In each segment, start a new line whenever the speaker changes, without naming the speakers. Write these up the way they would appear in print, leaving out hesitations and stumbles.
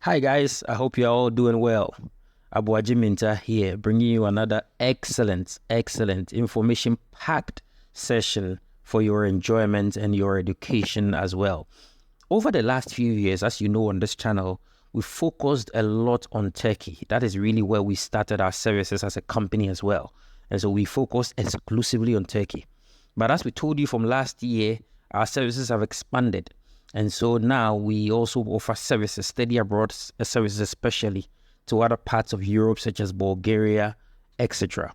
Hi guys, I hope you're all doing well. Abuaji Minta here, bringing you another excellent information-packed session for your enjoyment and your education as well. Over the last few years, as you know on this channel, we focused a lot on Turkey. That is really where we started our services as a company as well. And so we focused exclusively on Turkey. But as we told you from last year, our services have expanded. And so now we also offer services, study abroad services, especially to other parts of Europe, such as Bulgaria, etc.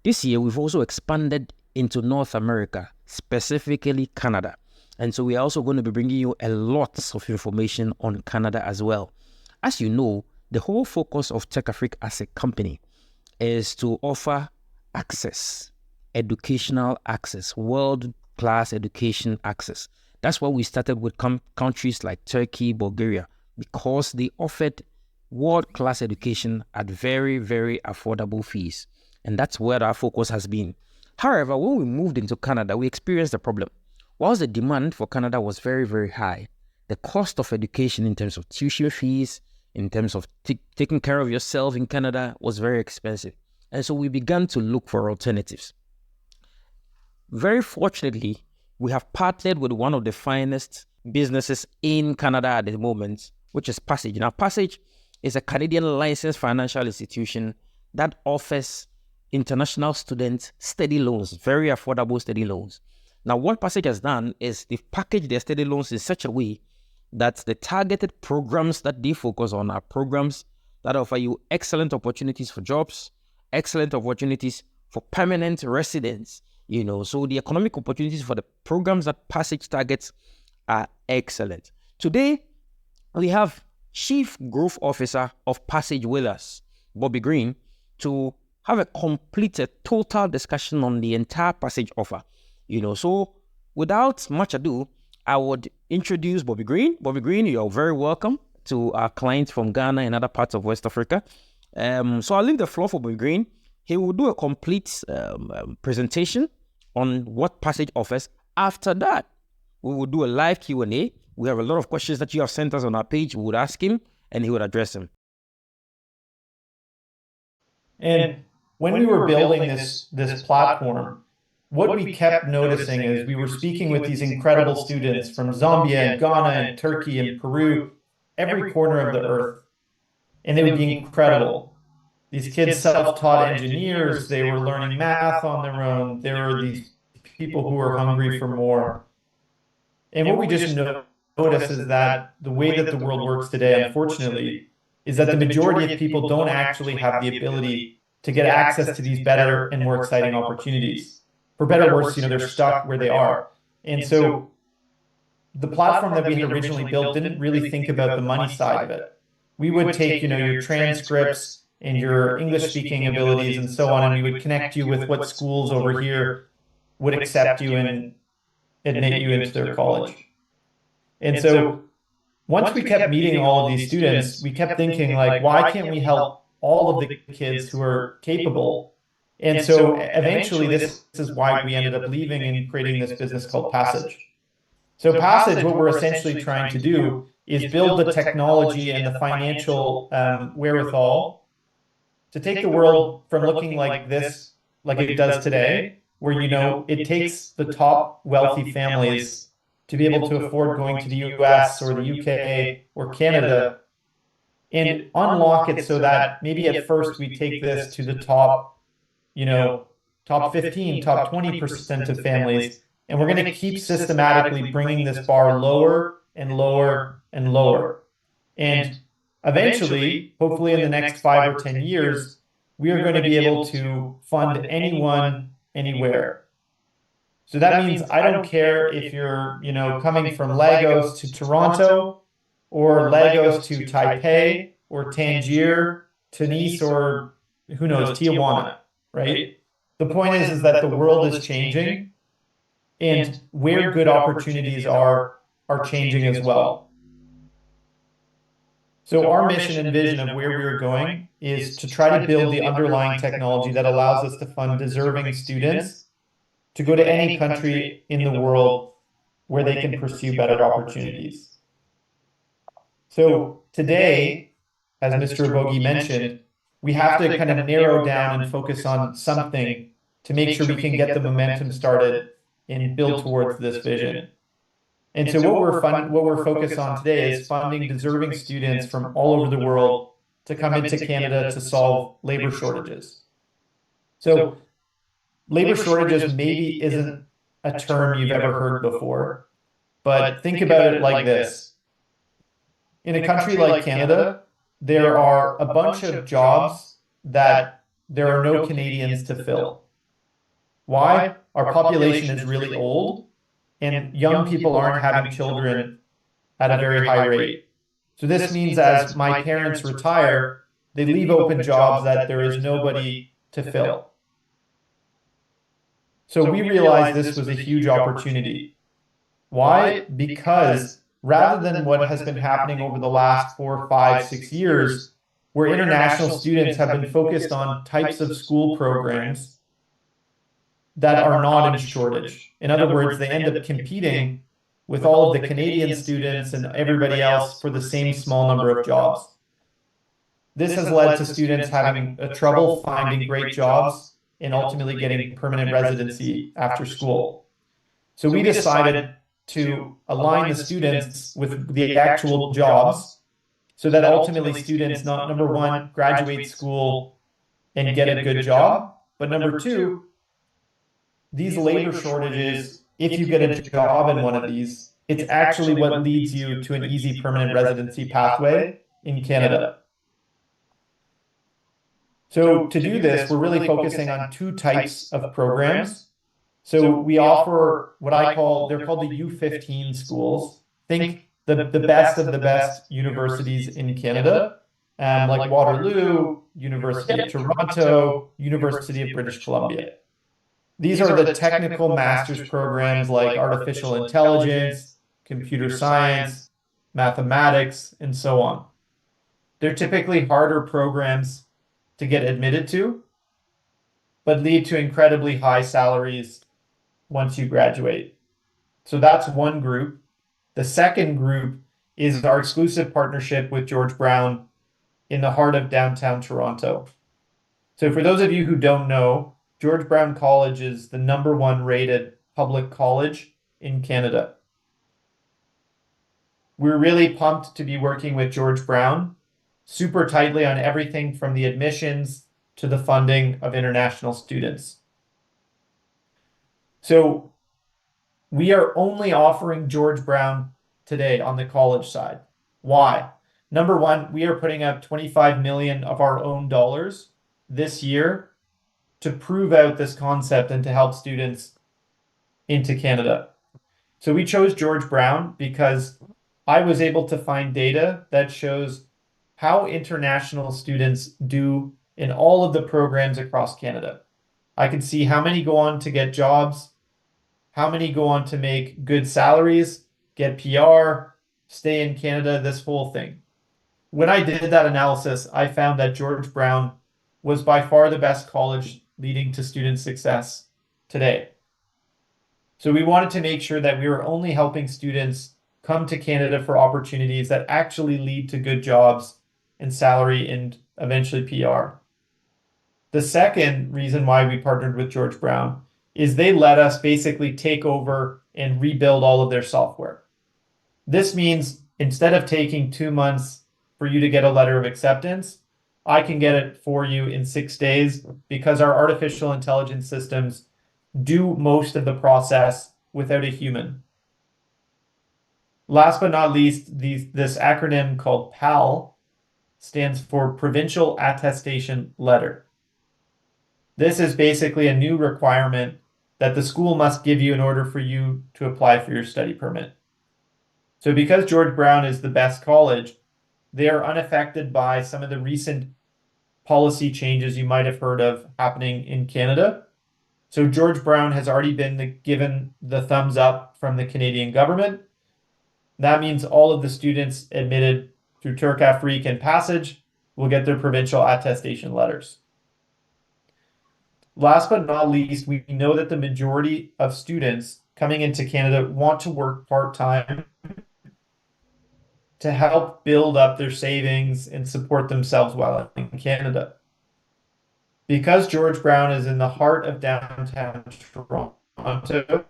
This year, we've also expanded into North America, specifically Canada. And so we are also going to be bringing you a lot of information on Canada as well. As you know, the whole focus of Turkafriq as a company is to offer access, educational access, world-class education access. That's why we started with countries like Turkey, Bulgaria, because they offered world-class education at very affordable fees. And that's where our focus has been. However, when we moved into Canada, we experienced a problem. Whilst the demand for Canada was very high, the cost of education in terms of tuition fees, in terms of taking care of yourself in Canada was very expensive. And so we began to look for alternatives. Very fortunately, we have partnered with one of the finest businesses in Canada at the moment, which is Passage. Now, Passage is a Canadian licensed financial institution that offers international students study loans, very affordable study loans. Now, what Passage has done is they've packaged their study loans in such a way that the targeted programs that they focus on are programs that offer you excellent opportunities for jobs, excellent opportunities for permanent residence. So the economic opportunities for the programs that Passage targets are excellent. Today, we have Chief Growth Officer of Passage with us, Bobby Green, to have a total discussion on the entire Passage offer. So without much ado, I would introduce Bobby Green. Bobby Green, you're very welcome to our clients from Ghana and other parts of West Africa. So I'll leave the floor for Bobby Green. He will do a complete presentation on what Passage offers. After that, we will do a live Q&A. We have a lot of questions that you have sent us on our page. We would ask him and he would address them.
And when we were building this platform, what we kept noticing is we were speaking with these incredible students from Zambia and Ghana and Turkey and Peru, every corner of the earth. And they would be incredible. These kids self-taught engineers, they were learning math on their own. There were these people who were hungry for more. And what we just notice is that the way that the world works today, unfortunately, is that the majority of people don't actually have the ability to get access to these better and more exciting opportunities. For better or worse, they're stuck where they are. And so the platform that we had originally built didn't really think about the money side of it. We would take, your transcripts and your English speaking abilities and so on, and we would connect you with what schools over here would accept you and admit you into their college. And so once we kept meeting all of these students, we kept thinking, like, why can't we help all of the kids who are capable? And so eventually this is why we ended up leaving and creating this business called Passage. So Passage, what we're essentially trying to do is build the technology and the financial wherewithal to take the world from looking like this, like it does today, where, it takes the top wealthy families to be able to afford going to the US or the UK or Canada and unlock it so that maybe at first we take this to the top, top 15, top 20% of families. And we're going to keep systematically bringing this bar lower and lower and lower. And eventually, hopefully in the next 5 or 10 years, we are going to be able to fund anyone, anywhere. So that means I don't care if you're, coming from Lagos to Toronto or Lagos to Taipei or Tangier to Nice or who knows, Tijuana, right? The point is that the world is changing and where good opportunities are changing as well. So our mission and vision of where we're going is to try to build the underlying technology that allows us to fund deserving students to go to any country in the world where they can pursue better opportunities. So today, as Mr. Bogi mentioned, we have to kind of narrow down and focus on something to make sure we can get the momentum started and build towards this vision. And so what we're focused on today is funding deserving students from all over the world to come into Canada to solve labor shortages. So labor shortages maybe isn't a term you've ever heard before, but think about it like this. In a country like Canada, there are a bunch of jobs that there are no Canadians to fill. Why? Our population is really old, and young people aren't having children at a very high rate. So this means as my parents retire, they leave open jobs that there is nobody to fill. So we realized this was a huge opportunity. Why? Because rather than what has been happening over the last 4, 5, 6 years, where international students have been focused on types of school programs that are not in shortage. In other words, they end up competing with all of the Canadian students and everybody else for the same small number of jobs. This has led to students having trouble finding great jobs and ultimately getting permanent residency after school. So we decided to align the students with the actual jobs so that ultimately students, not number one, graduate school and get a good job, but number two, these labor shortages, if you get a job in one of these, it's actually what leads you to an easy permanent residency pathway in Canada. So to do this, we're really focusing on two types of programs. So we offer what I call, they're called the U15 schools. Think the best of the best universities in Canada, like Waterloo, University of Toronto, University of British Columbia. These are the technical master's programs like artificial intelligence, computer science, mathematics, and so on. They're typically harder programs to get admitted to, but lead to incredibly high salaries once you graduate. So that's one group. The second group is our exclusive partnership with George Brown in the heart of downtown Toronto. So for those of you who don't know, George Brown College is the #1 rated public college in Canada. We're really pumped to be working with George Brown super tightly on everything from the admissions to the funding of international students. So we are only offering George Brown today on the college side. Why? Number one, we are putting up 25 million of our own dollars this year to prove out this concept and to help students into Canada. So we chose George Brown because I was able to find data that shows how international students do in all of the programs across Canada. I can see how many go on to get jobs, how many go on to make good salaries, get PR, stay in Canada, this whole thing. When I did that analysis, I found that George Brown was by far the best college leading to student success today. So we wanted to make sure that we were only helping students come to Canada for opportunities that actually lead to good jobs and salary and eventually PR. The second reason why we partnered with George Brown is they let us basically take over and rebuild all of their software. This means instead of taking 2 months for you to get a letter of acceptance, I can get it for you in 6 days because our artificial intelligence systems do most of the process without a human. Last but not least, this acronym called PAL stands for Provincial Attestation Letter. This is basically a new requirement that the school must give you in order for you to apply for your study permit. So because George Brown is the best college, they are unaffected by some of the recent policy changes you might have heard of happening in Canada. So George Brown has already been given the thumbs up from the Canadian government. That means all of the students admitted through Turkafriq and Passage will get their provincial attestation letters. Last but not least, we know that the majority of students coming into Canada want to work part-time to help build up their savings and support themselves while in Canada. Because George Brown is in the heart of downtown Toronto,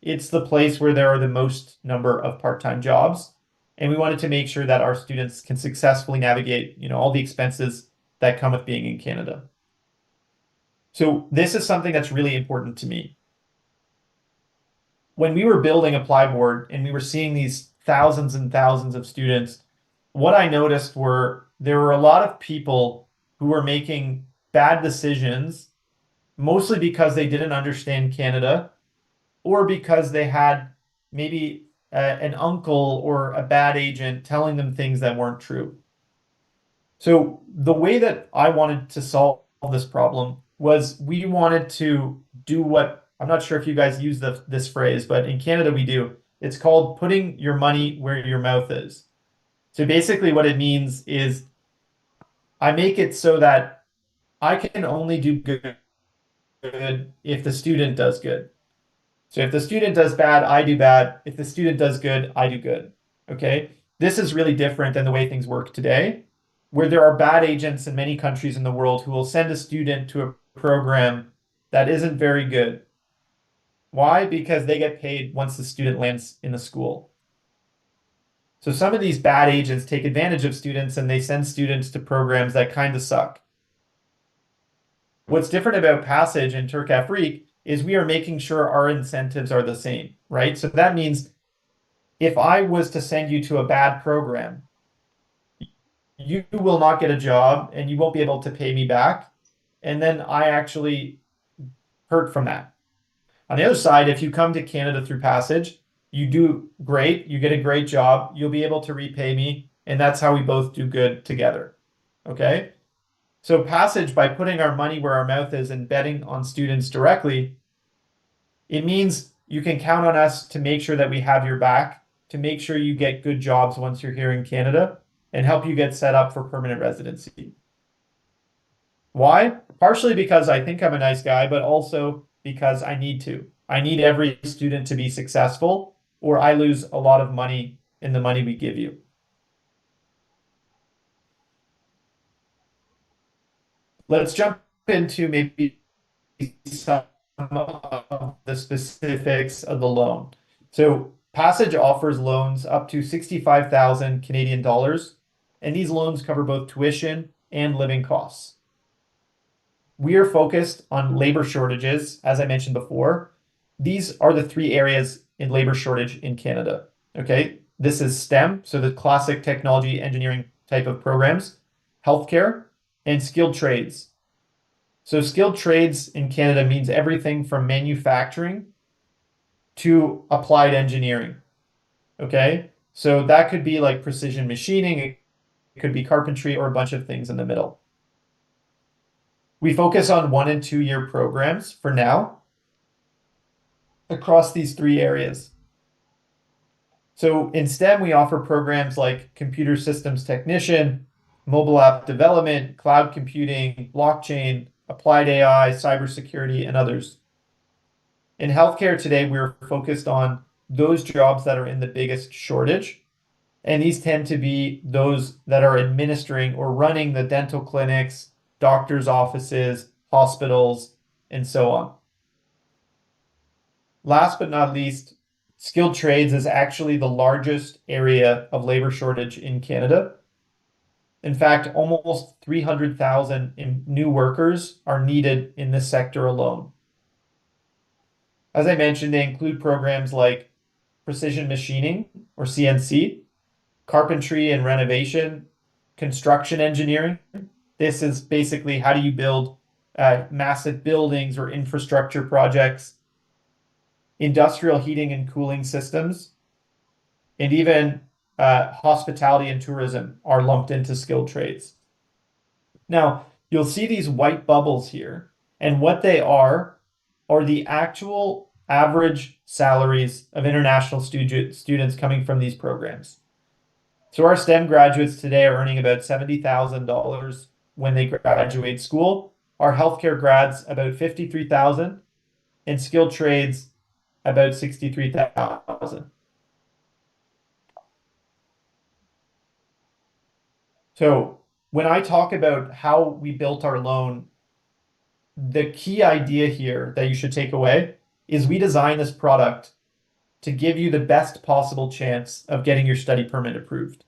it's the place where there are the most number of part-time jobs. And we wanted to make sure that our students can successfully navigate, all the expenses that come with being in Canada. So this is something that's really important to me. When we were building Applyboard and we were seeing these thousands and thousands of students, what I noticed were there were a lot of people who were making bad decisions, mostly because they didn't understand Canada or because they had maybe an uncle or a bad agent telling them things that weren't true. So the way that I wanted to solve this problem was we wanted to do what I'm not sure if you guys use this phrase, but in Canada we do. It's called putting your money where your mouth is. So basically what it means is I make it so that I can only do good if the student does good. So if the student does bad, I do bad. If the student does good, I do good. Okay? This is really different than the way things work today, where there are bad agents in many countries in the world who will send a student to a program that isn't very good. Why? Because they get paid once the student lands in the school. So some of these bad agents take advantage of students and they send students to programs that kind of suck. What's different about Passage and Turkafriq is we are making sure our incentives are the same, right? So that means if I was to send you to a bad program, you will not get a job and you won't be able to pay me back. And then I actually hurt from that. On the other side, if you come to Canada through Passage, you do great, you get a great job, you'll be able to repay me, and that's how we both do good together. Okay? So Passage, by putting our money where our mouth is and betting on students directly, it means you can count on us to make sure that we have your back, to make sure you get good jobs once you're here in Canada, and help you get set up for permanent residency. Why? Partially because I think I'm a nice guy, but also because I need to. I need every student to be successful, or I lose a lot of money in the money we give you. Let's jump into maybe some of the specifics of the loan. So Passage offers loans up to 65,000 Canadian dollars, and these loans cover both tuition and living costs. We are focused on labor shortages, as I mentioned before. These are the three areas in labor shortage in Canada. Okay, this is STEM, so the classic technology engineering type of programs, healthcare, and skilled trades. So skilled trades in Canada means everything from manufacturing to applied engineering. Okay, so that could be like precision machining, it could be carpentry, or a bunch of things in the middle. We focus on 1 and 2 year programs for now across these three areas. So in STEM, we offer programs like computer systems technician, mobile app development, cloud computing, blockchain, applied AI, cybersecurity, and others. In healthcare today, we're focused on those jobs that are in the biggest shortage. And these tend to be those that are administering or running the dental clinics, doctors' offices, hospitals, and so on. Last but not least, skilled trades is actually the largest area of labor shortage in Canada. In fact, almost 300,000 new workers are needed in this sector alone. As I mentioned, they include programs like precision machining or CNC, carpentry and renovation, construction engineering. This is basically how do you build massive buildings or infrastructure projects, industrial heating and cooling systems, and even hospitality and tourism are lumped into skilled trades. Now, you'll see these white bubbles here, and what they are the actual average salaries of international students coming from these programs. So our STEM graduates today are earning about $70,000 when they graduate school. Our healthcare grads about 53,000, and skilled trades about 63,000. So when I talk about how we built our loan, the key idea here that you should take away is we designed this product to give you the best possible chance of getting your study permit approved.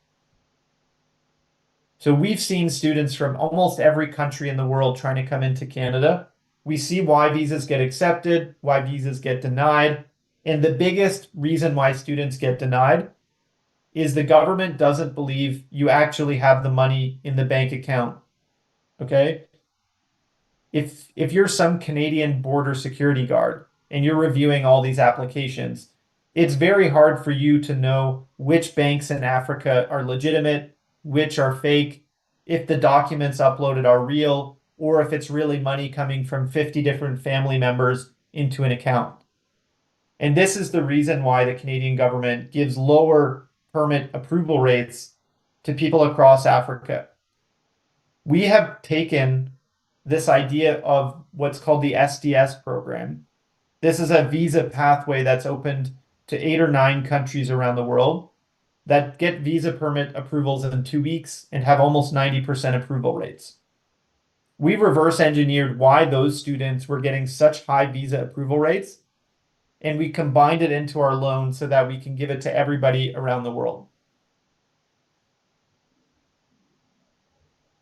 So we've seen students from almost every country in the world trying to come into Canada. We see why visas get accepted, why visas get denied. And the biggest reason why students get denied is the government doesn't believe you actually have the money in the bank account. Okay? If you're some Canadian border security guard and you're reviewing all these applications, it's very hard for you to know which banks in Africa are legitimate, which are fake, if the documents uploaded are real, or if it's really money coming from 50 different family members into an account. And this is the reason why the Canadian government gives lower permit approval rates to people across Africa. We have taken this idea of what's called the SDS program. This is a visa pathway that's opened to 8 or 9 countries around the world that get visa permit approvals in 2 weeks and have almost 90% approval rates. We reverse engineered why those students were getting such high visa approval rates, and we combined it into our loan so that we can give it to everybody around the world.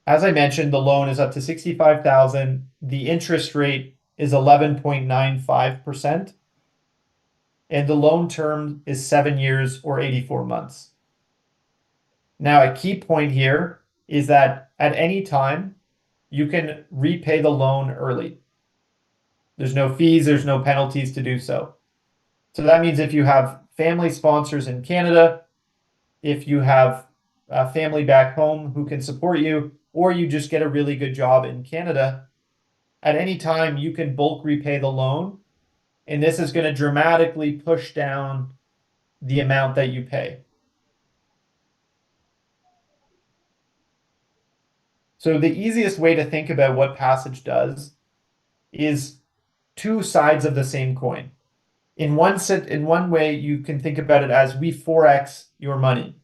As I mentioned, the loan is up to 65,000. The interest rate is 11.95%, and the loan term is 7 years or 84 months. Now, a key point here is that at any time, you can repay the loan early. There's no fees, there's no penalties to do so. So that means if you have family sponsors in Canada, if you have a family back home who can support you, or you just get a really good job in Canada, at any time you can bulk repay the loan, and this is going to dramatically push down the amount that you pay. So the easiest way to think about what Passage does is two sides of the same coin. In one way, you can think about it as we 4x your money.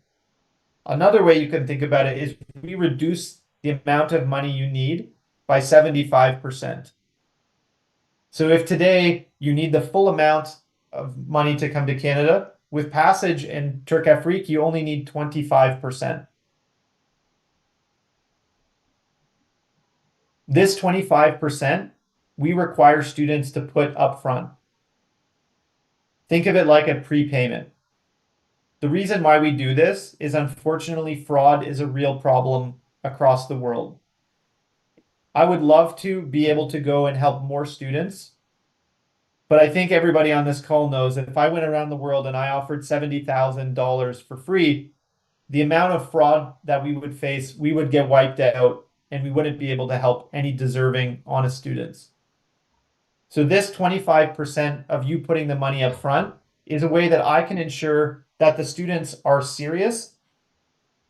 Another way you can think about it is we reduce the amount of money you need by 75%. So if today you need the full amount of money to come to Canada, with Passage and Turkafriq, you only need 25%. This 25%, we require students to put up front. Think of it like a prepayment. The reason why we do this is unfortunately fraud is a real problem across the world. I would love to be able to go and help more students, but I think everybody on this call knows that if I went around the world and I offered $70,000 for free, the amount of fraud that we would face, we would get wiped out and we wouldn't be able to help any deserving, honest students. So this 25% of you putting the money up front is a way that I can ensure that the students are serious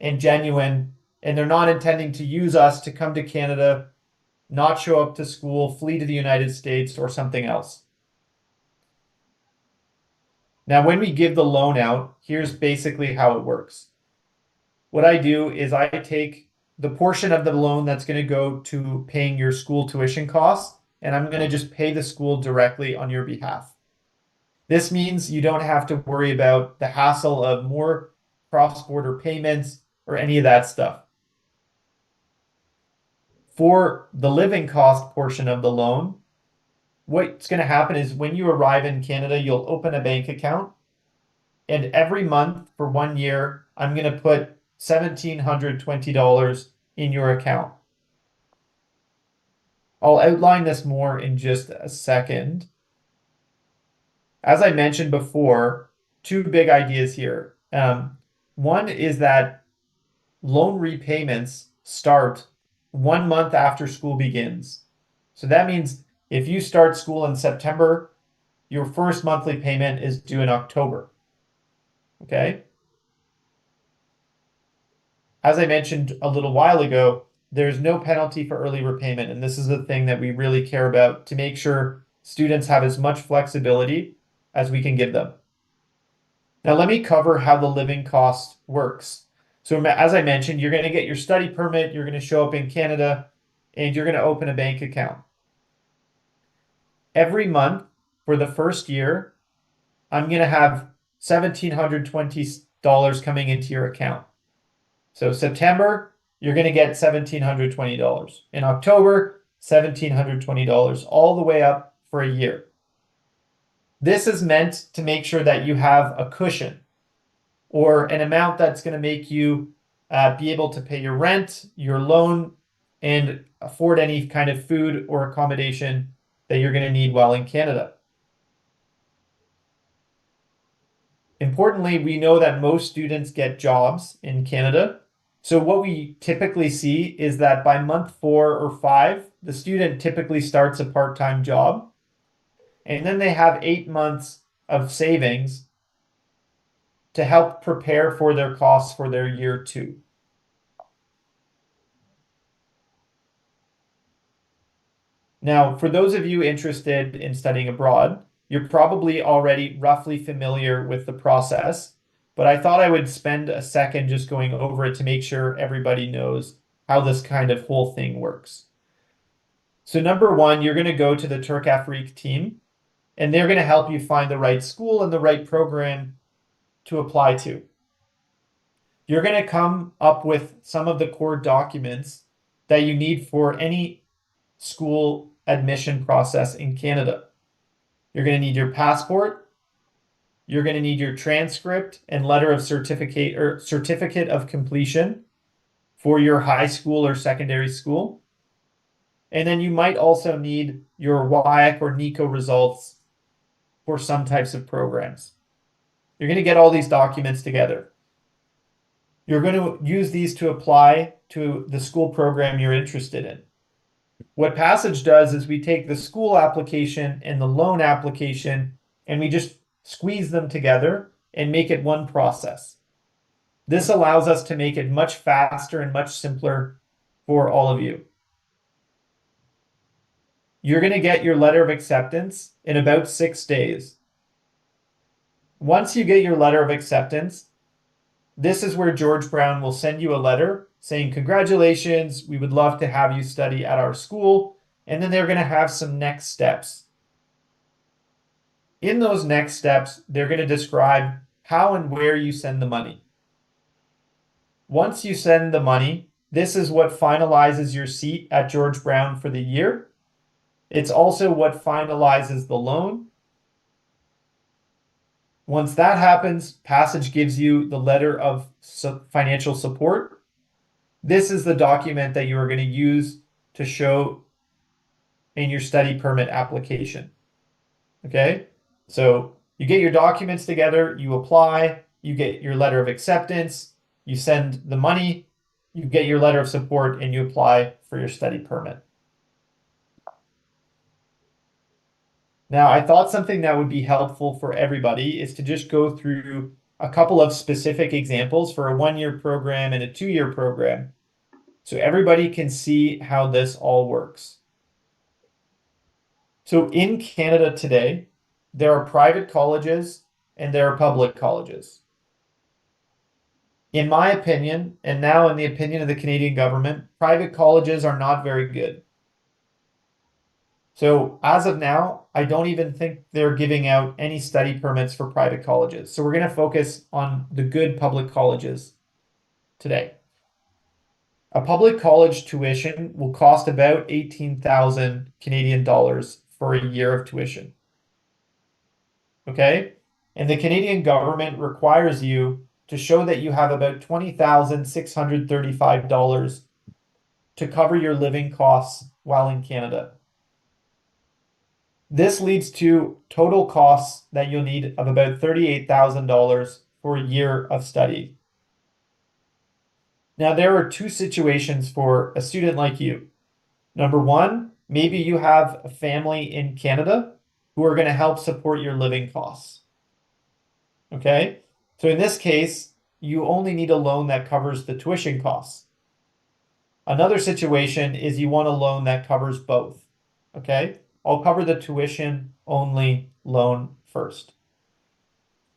and genuine, and they're not intending to use us to come to Canada, not show up to school, flee to the United States, or something else. Now, when we give the loan out, here's basically how it works. What I do is I take the portion of the loan that's going to go to paying your school tuition costs, and I'm going to just pay the school directly on your behalf. This means you don't have to worry about the hassle of more cross-border payments or any of that stuff. For the living cost portion of the loan, what's going to happen is when you arrive in Canada, you'll open a bank account, and every month for 1 year, I'm going to put $1,720 in your account. I'll outline this more in just a second. As I mentioned before, two big ideas here. One is that loan repayments start 1 month after school begins. So that means if you start school in September, your first monthly payment is due in October. Okay? As I mentioned a little while ago, there's no penalty for early repayment, and this is the thing that we really care about to make sure students have as much flexibility as we can give them. Now let me cover how the living cost works. So as I mentioned, you're going to get your study permit, you're going to show up in Canada, and you're going to open a bank account. Every month for the first year, I'm going to have $1,720 coming into your account. So September, you're going to get $1,720. In October, $1,720, all the way up for a year. This is meant to make sure that you have a cushion or an amount that's going to make you be able to pay your rent, your loan, and afford any kind of food or accommodation that you're going to need while in Canada. Importantly, we know that most students get jobs in Canada. So what we typically see is that by month 4 or 5, the student typically starts a part-time job, and then they have 8 months of savings to help prepare for their costs for their year 2. Now, for those of you interested in studying abroad, you're probably already roughly familiar with the process, but I thought I would spend a second just going over it to make sure everybody knows how this kind of whole thing works. So number 1, you're going to go to the Turkafriq team, and they're going to help you find the right school and the right program to apply to. You're going to come up with some of the core documents that you need for any school admission process in Canada. You're going to need your passport. You're going to need your transcript and letter of certificate of completion for your high school or secondary school. And then you might also need your WIAC or NICO results for some types of programs. You're going to get all these documents together. You're going to use these to apply to the school program you're interested in. What Passage does is we take the school application and the loan application and we just squeeze them together and make it one process. This allows us to make it much faster and much simpler for all of you. You're going to get your letter of acceptance in about 6 days. Once you get your letter of acceptance, this is where George Brown will send you a letter saying, congratulations, we would love to have you study at our school. And then they're going to have some next steps. In those next steps, they're going to describe how and where you send the money. Once you send the money, this is what finalizes your seat at George Brown for the year. It's also what finalizes the loan. Once that happens, Passage gives you the letter of financial support. This is the document that you are going to use to show in your study permit application. Okay, so you get your documents together, you apply, you get your letter of acceptance, you send the money, you get your letter of support, and you apply for your study permit. Now, I thought something that would be helpful for everybody is to just go through a couple of specific examples for a 1-year program and a 2-year program, so everybody can see how this all works. So in Canada today, there are private colleges and there are public colleges. In my opinion, and now in the opinion of the Canadian government, private colleges are not very good. So as of now, I don't even think they're giving out any study permits for private colleges. So we're going to focus on the good public colleges today. A public college tuition will cost about 18,000 Canadian dollars for a year of tuition. Okay? And the Canadian government requires you to show that you have about $20,635 to cover your living costs while in Canada. This leads to total costs that you'll need of about $38,000 for a year of study. Now, there are 2 situations for a student like you. Number 1, maybe you have a family in Canada who are going to help support your living costs. Okay, so in this case, you only need a loan that covers the tuition costs. Another situation is you want a loan that covers both. Okay, I'll cover the tuition only loan first.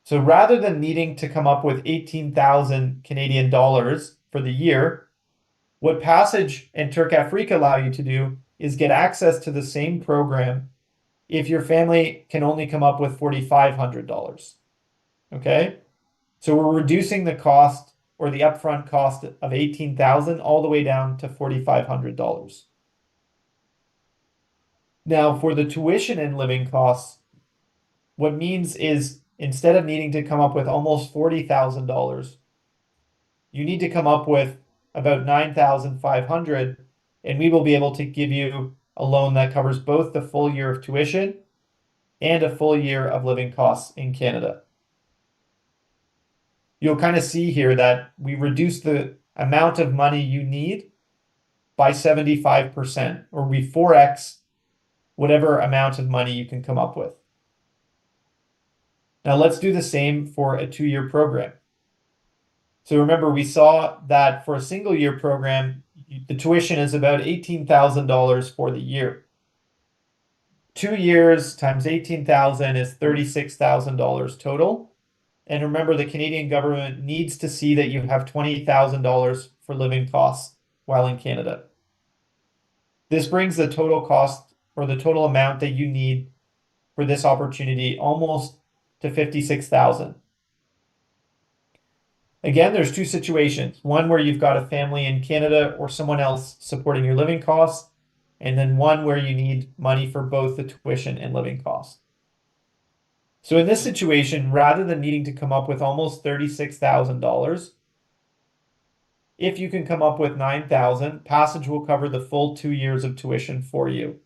So rather than needing to come up with 18,000 Canadian dollars for the year, what Passage and Turkafriq allow you to do is get access to the same program if your family can only come up with $4,500. Okay? So we're reducing the cost or the upfront cost of 18,000 all the way down to $4,500. Now, for the tuition and living costs, what means is instead of needing to come up with almost $40,000, you need to come up with about 9,500, and we will be able to give you a loan that covers both the full year of tuition and a full year of living costs in Canada. You'll kind of see here that we reduce the amount of money you need by 75%, or we 4x whatever amount of money you can come up with. Now let's do the same for a 2-year program. So remember, we saw that for a single year program, the tuition is about $18,000 for the year. 2 years times 18,000 is $36,000 total. And remember, the Canadian government needs to see that you have $20,000 for living costs while in Canada. This brings the total cost or the total amount that you need for this opportunity almost to $56,000. Again, there's 2 situations. One where you've got a family in Canada or someone else supporting your living costs, and then one where you need money for both the tuition and living costs. So in this situation, rather than needing to come up with almost $36,000, if you can come up with 9,000, Passage will cover the full 2 years of tuition for you.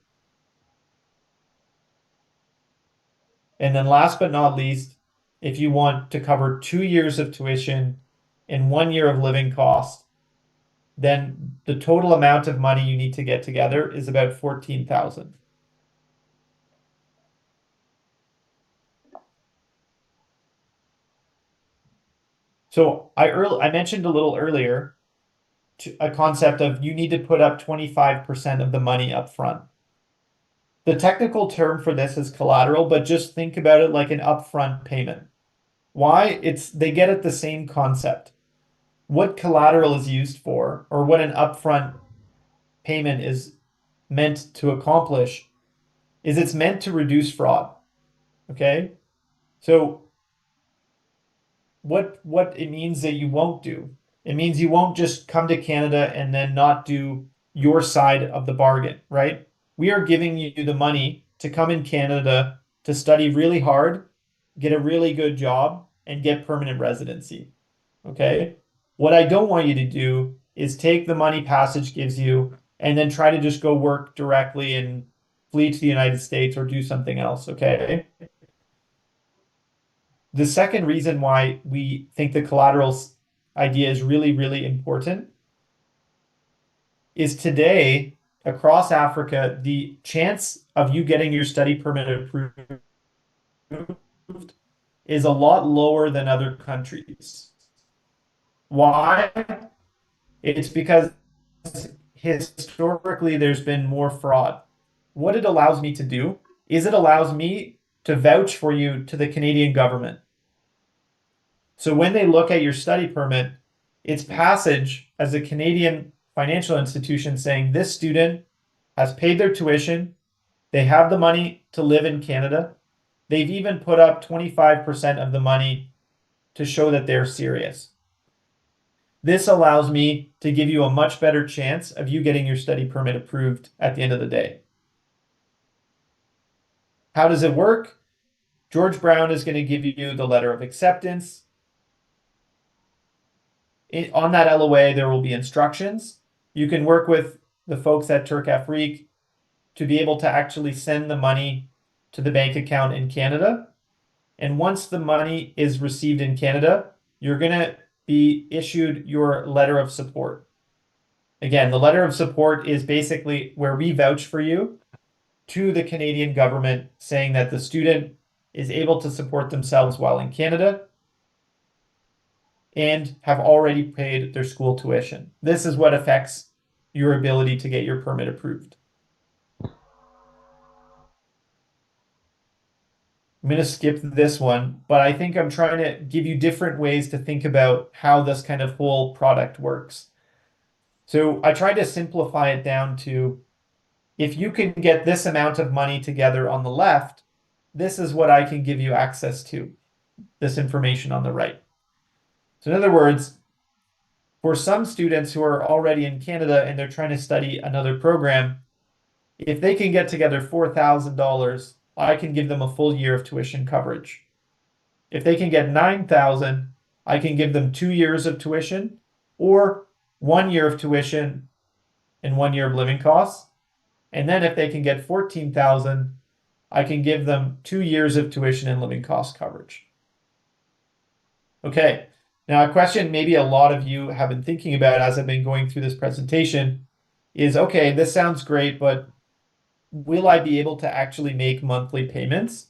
And then last but not least, if you want to cover 2 years of tuition and 1 year of living costs, then the total amount of money you need to get together is about 14,000. So I mentioned a little earlier a concept of you need to put up 25% of the money up front. The technical term for this is collateral, but just think about it like an upfront payment. Why? They get at the same concept. What collateral is used for, or what an upfront payment is meant to accomplish, is it's meant to reduce fraud. Okay? So what it means that you won't do, it means you won't just come to Canada and then not do your side of the bargain, right? We are giving you the money to come in Canada to study really hard, get a really good job, and get permanent residency. Okay? What I don't want you to do is take the money Passage gives you and then try to just go work directly and flee to the United States or do something else. Okay? The second reason why we think the collaterals idea is really, really important is today across Africa, the chance of you getting your study permit approved is a lot lower than other countries. Why? It's because historically there's been more fraud. What it allows me to do is it allows me to vouch for you to the Canadian government. So when they look at your study permit, it's Passage as a Canadian financial institution saying this student has paid their tuition, they have the money to live in Canada, they've even put up 25% of the money to show that they're serious. This allows me to give you a much better chance of you getting your study permit approved at the end of the day. How does it work? George Brown is going to give you the letter of acceptance. On that LOA, there will be instructions. You can work with the folks at Turkafriq to be able to actually send the money to the bank account in Canada. And once the money is received in Canada, you're going to be issued your letter of support. Again, the letter of support is basically where we vouch for you to the Canadian government saying that the student is able to support themselves while in Canada and have already paid their school tuition. This is what affects your ability to get your permit approved. I'm going to skip this one, but I think I'm trying to give you different ways to think about how this kind of whole product works. So I tried to simplify it down to, if you can get this amount of money together on the left, this is what I can give you access to, this information on the right. So in other words, for some students who are already in Canada and they're trying to study another program, if they can get together $4,000, I can give them a full year of tuition coverage. If they can get 9,000, I can give them 2 years of tuition or 1 year of tuition and 1 year of living costs. And then if they can get 14,000, I can give them 2 years of tuition and living cost coverage. Okay, now a question maybe a lot of you have been thinking about as I've been going through this presentation is, okay, this sounds great, but will I be able to actually make monthly payments?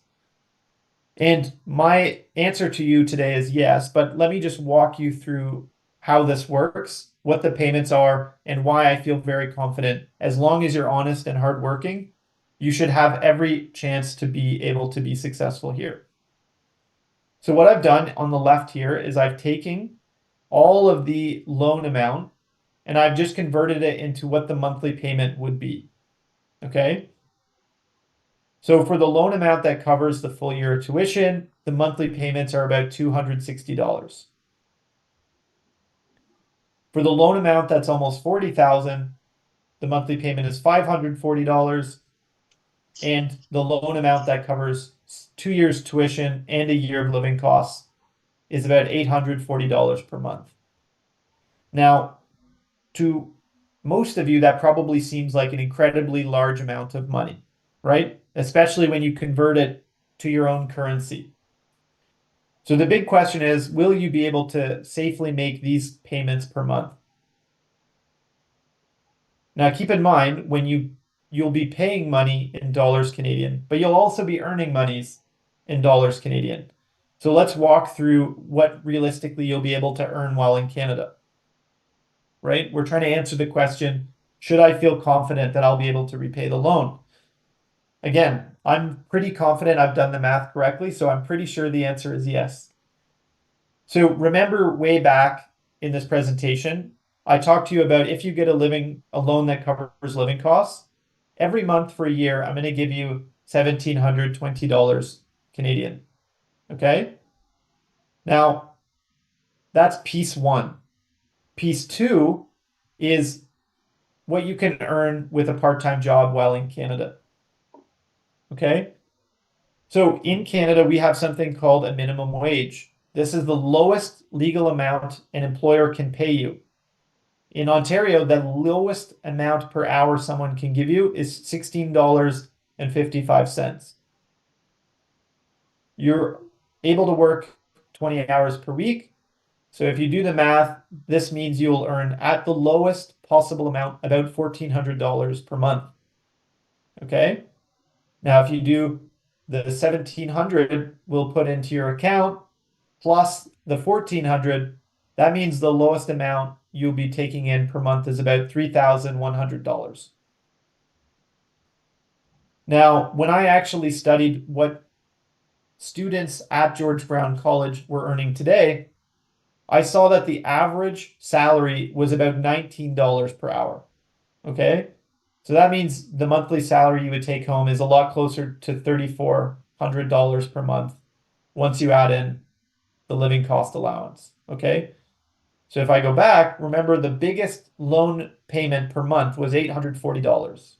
And my answer to you today is yes, but let me just walk you through how this works, what the payments are, and why I feel very confident. As long as you're honest and hardworking, you should have every chance to be able to be successful here. So what I've done on the left here is I've taken all of the loan amount and I've just converted it into what the monthly payment would be. Okay. So for the loan amount that covers the full year of tuition, the monthly payments are about $260. For the loan amount that's almost $40,000, the monthly payment is $540. And the loan amount that covers 2 years tuition and a year of living costs is about $840 per month. Now, to most of you, that probably seems like an incredibly large amount of money, right? Especially when you convert it to your own currency. So the big question is, will you be able to safely make these payments per month? Now, keep in mind, when you'll be paying money in dollars Canadian, but you'll also be earning monies in dollars Canadian. So let's walk through what realistically you'll be able to earn while in Canada, right? We're trying to answer the question, should I feel confident that I'll be able to repay the loan? Again, I'm pretty confident I've done the math correctly, so I'm pretty sure the answer is yes. So remember way back in this presentation, I talked to you about if you get a loan that covers living costs, every month for a year, I'm going to give you $1,720 Canadian. Okay? Now, that's piece one. Piece two is what you can earn with a part-time job while in Canada. Okay? So in Canada, we have something called a minimum wage. This is the lowest legal amount an employer can pay you. In Ontario, the lowest amount per hour someone can give you is $16.55. You're able to work 20 hours per week. So if you do the math, this means you'll earn at the lowest possible amount about $1,400 per month. Okay? Now, if you do the 1,700 we'll put into your account plus the 1,400, that means the lowest amount you'll be taking in per month is about $3,100. Now, when I actually studied what students at George Brown College were earning today, I saw that the average salary was about $19 per hour. Okay? So that means the monthly salary you would take home is a lot closer to $3,400 per month once you add in the living cost allowance. Okay? So if I go back, remember the biggest loan payment per month was $840.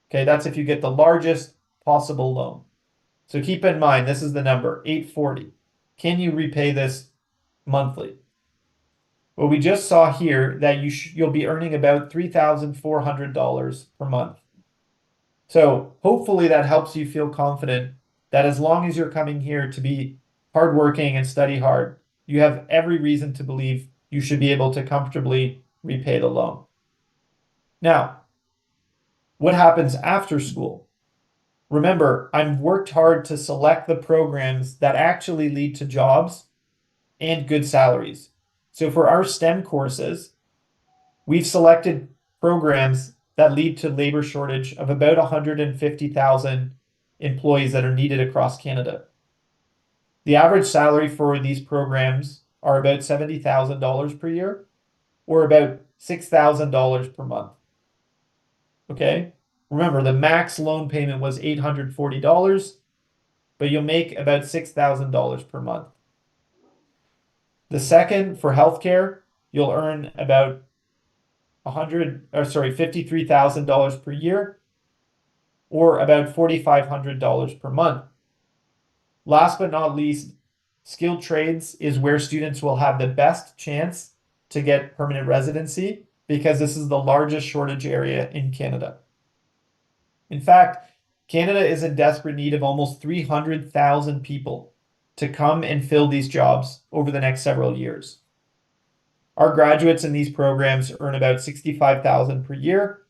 Okay, that's if you get the largest possible loan. So keep in mind, this is the number, 840. Can you repay this monthly? Well, we just saw here that you'll be earning about $3,400 per month. So hopefully that helps you feel confident that as long as you're coming here to be hardworking and study hard, you have every reason to believe you should be able to comfortably repay the loan. Now, what happens after school? Remember, I've worked hard to select the programs that actually lead to jobs and good salaries. So for our STEM courses, we've selected programs that lead to labor shortage of about 150,000 employees that are needed across Canada. The average salary for these programs are about $70,000 per year, or about $6,000 per month. Okay? Remember, the max loan payment was $840, but you'll make about $6,000 per month. The second, for healthcare, you'll earn about $53,000 per year, or about $4,500 per month. Last but not least, skilled trades is where students will have the best chance to get permanent residency, because this is the largest shortage area in Canada. In fact, Canada is in desperate need of almost 300,000 people to come and fill these jobs over the next several years. Our graduates in these programs earn about $65,000 per year,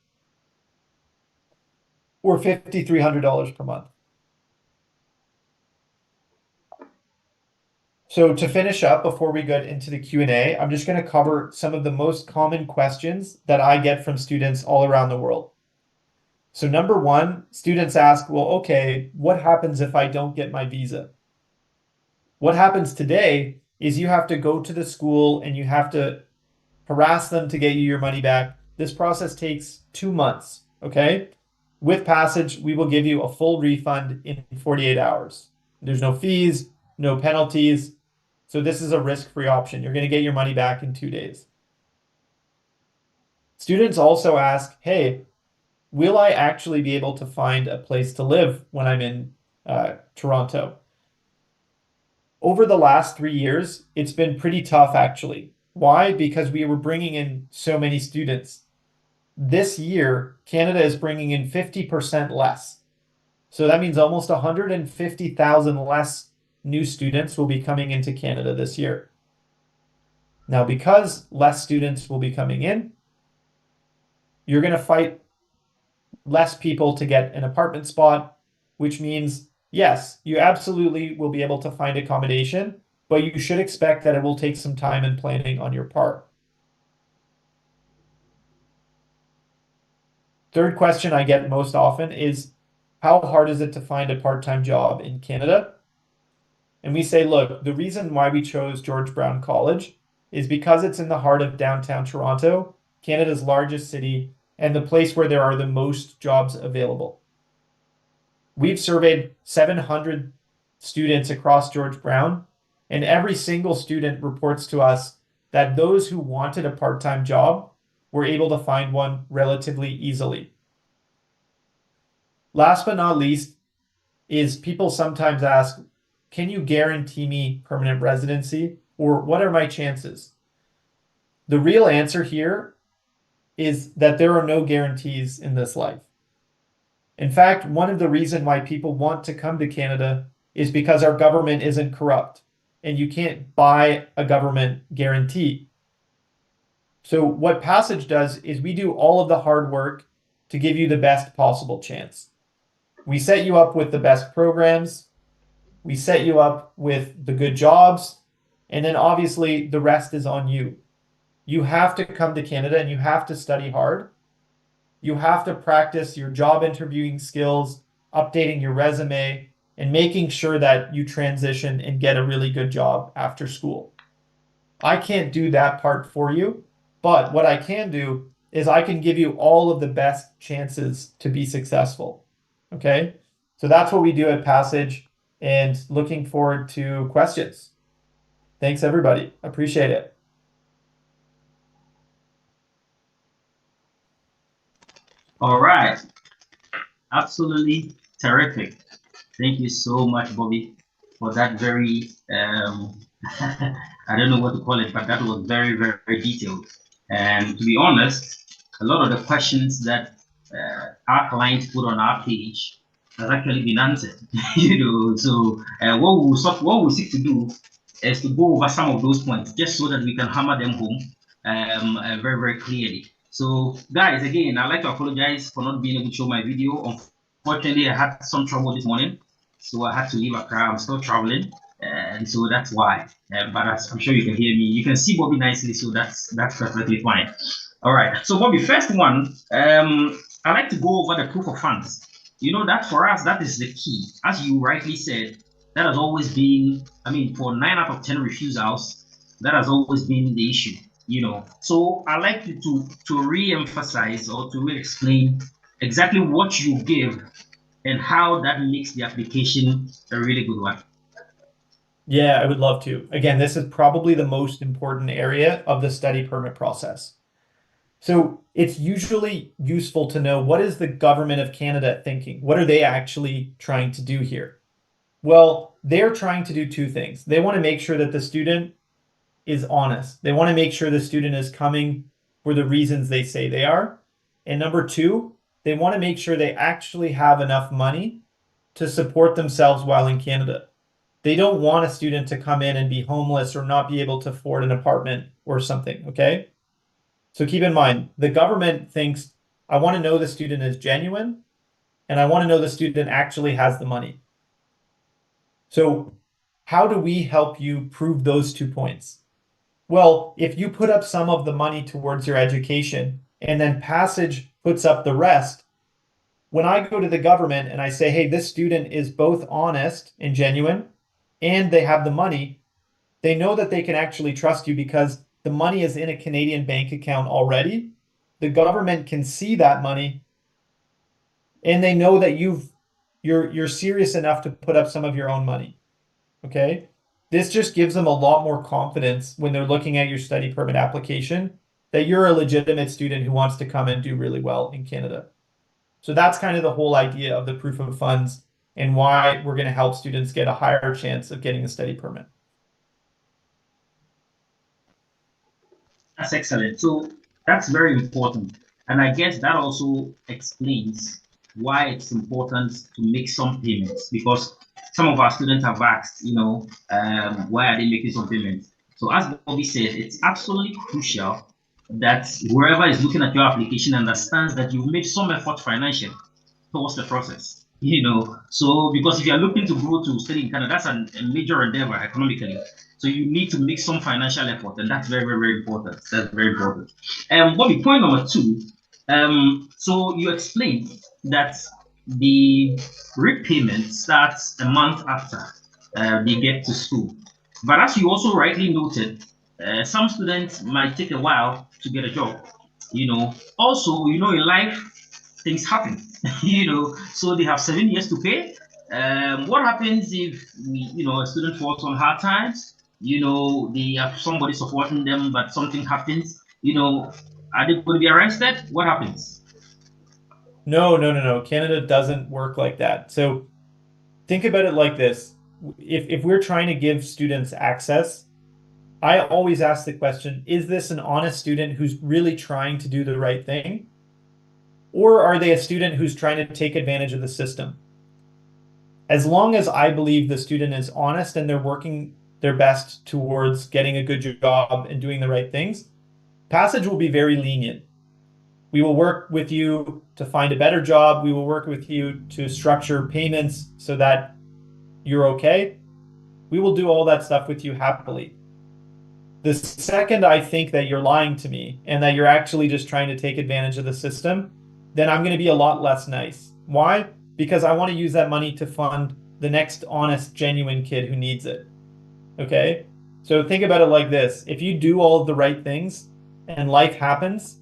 or $5,300 per month. So to finish up, before we get into the Q&A, I'm just going to cover some of the most common questions that I get from students all around the world. So number one, students ask, well, okay, what happens if I don't get my visa? What happens today is you have to go to the school and you have to harass them to get you your money back. This process takes 2 months, okay? With Passage, we will give you a full refund in 48 hours. There's no fees, no penalties. So this is a risk-free option. You're going to get your money back in 2 days. Students also ask, hey, will I actually be able to find a place to live when I'm in Toronto? Over the last 3 years, it's been pretty tough, actually. Why? Because we were bringing in so many students. This year, Canada is bringing in 50% less. So that means almost 150,000 less new students will be coming into Canada this year. Now, because less students will be coming in, you're going to fight less people to get an apartment spot, which means, yes, you absolutely will be able to find accommodation, but you should expect that it will take some time and planning on your part. Third question I get most often is, how hard is it to find a part-time job in Canada? And we say, look, the reason why we chose George Brown College is because it's in the heart of downtown Toronto, Canada's largest city, and the place where there are the most jobs available. We've surveyed 700 students across George Brown, and every single student reports to us that those who wanted a part-time job were able to find one relatively easily. Last but not least is, people sometimes ask, can you guarantee me permanent residency, or what are my chances? The real answer here is that there are no guarantees in this life. In fact, one of the reasons why people want to come to Canada is because our government isn't corrupt, and you can't buy a government guarantee. So what Passage does is we do all of the hard work to give you the best possible chance. We set you up with the best programs, we set you up with the good jobs, and then obviously the rest is on you. You have to come to Canada and you have to study hard. You have to practice your job interviewing skills, updating your resume, and making sure that you transition and get a really good job after school. I can't do that part for you, but what I can do is I can give you all of the best chances to be successful. Okay? So that's what we do at Passage, and looking forward to questions. Thanks, everybody. Appreciate it.
All right. Absolutely terrific. Thank you so much, Bobby, for that very, I don't know what to call it, but that was very, very, very detailed. And to be honest, a lot of the questions that our clients put on our page has actually been answered. So what we seek to do is to go over some of those points just so that we can hammer them home very, very clearly. So guys, again, I'd like to apologize for not being able to show my video. Unfortunately, I had some trouble this morning, so I had to leave Accra. I'm still traveling, and so that's why. But I'm sure you can hear me. You can see Bobby nicely, so that's perfectly fine. All right. So Bobby, first one, I like to go over the proof of funds. You know that for us, that is the key. As you rightly said, That has always been, I mean, for 9 out of 10 refusals, that has always been the issue, you know. So I like you to re-emphasize or to re-explain exactly what you give and how that makes the application a really good one.
Yeah, I would love to. Again, this is probably the most important area of the study permit process. So it's usually useful to know, what is the government of Canada thinking? What are they actually trying to do here? Well, they're trying to do two things. They want to make sure that the student is honest. They want to make sure the student is coming for the reasons they say they are. And number two, they want to make sure they actually have enough money to support themselves while in Canada. They don't want a student to come in and be homeless or not be able to afford an apartment or something, okay? So keep in mind, the government thinks, I want to know the student is genuine, and I want to know the student actually has the money. So how do we help you prove those 2 points? Well, if you put up some of the money towards your education and then Passage puts up the rest, when I go to the government and I say, hey, this student is both honest and genuine, and they have the money, they know that they can actually trust you because the money is in a Canadian bank account already. The government can see that money, and they know that you're serious enough to put up some of your own money. Okay? This just gives them a lot more confidence when they're looking at your study permit application that you're a legitimate student who wants to come and do really well in Canada. So that's kind of the whole idea of the proof of funds and why we're going to help students get a higher chance of getting a study permit.
That's excellent. So that's very important. And I guess that also explains why it's important to make some payments, because some of our students have asked, why are they making some payments? So as Bobby said, it's absolutely crucial that whoever is looking at your application understands that you've made some effort financially towards the process. So because if you're looking to go to study in Canada, that's a major endeavor economically. So you need to make some financial effort, and that's very, very, very important. That's very important. Bobby, point number two. So you explained that the repayment starts a month after they get to school. But as you also rightly noted, some students might take a while to get a job. Also, in life, things happen. So they have 7 years to pay. What happens if a student falls on hard times? They have somebody supporting them, but something happens. Are they going to be arrested? What happens?
No. Canada doesn't work like that. So think about it like this. If we're trying to give students access, I always ask the question, is this an honest student who's really trying to do the right thing? Or are they a student who's trying to take advantage of the system? As long as I believe the student is honest and they're working their best towards getting a good job and doing the right things, Passage will be very lenient. We will work with you to find a better job. We will work with you to structure payments so that you're okay. We will do all that stuff with you happily. The second I think that you're lying to me and that you're actually just trying to take advantage of the system, then I'm going to be a lot less nice. Why? Because I want to use that money to fund the next honest, genuine kid who needs it. Okay? So think about it like this. If you do all of the right things and life happens,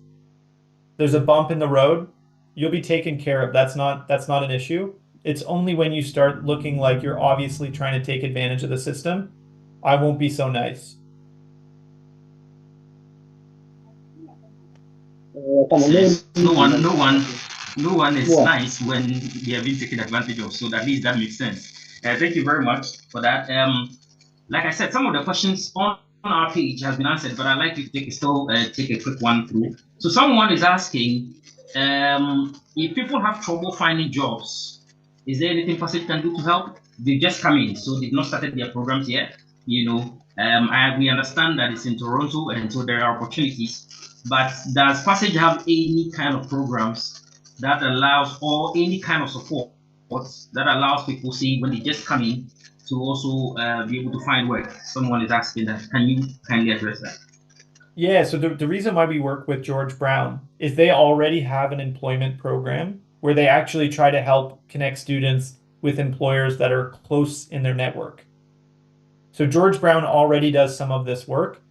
there's a bump in the road, you'll be taken care of. That's not an issue. It's only when you start looking like you're obviously trying to take advantage of the system, I won't be so nice.
Yes. No one is nice when they have been taken advantage of. So at least that makes sense. Thank you very much for that. Like I said, some of the questions on our page has been answered, but I'd like you to take a quick one through. So someone is asking, if people have trouble finding jobs, is there anything Passage can do to help? They just come in, so they've not started their programs yet. We understand that it's in Toronto, and so there are opportunities. But does Passage have any kind of programs that allows, or any kind of support that allows people, see, when they just come in, to also be able to find work? Someone is asking that. Can you kindly address that?
Yeah, so the reason why we work with George Brown is they already have an employment program where they actually try to help connect students with employers that are close in their network. So George Brown already does some of this work.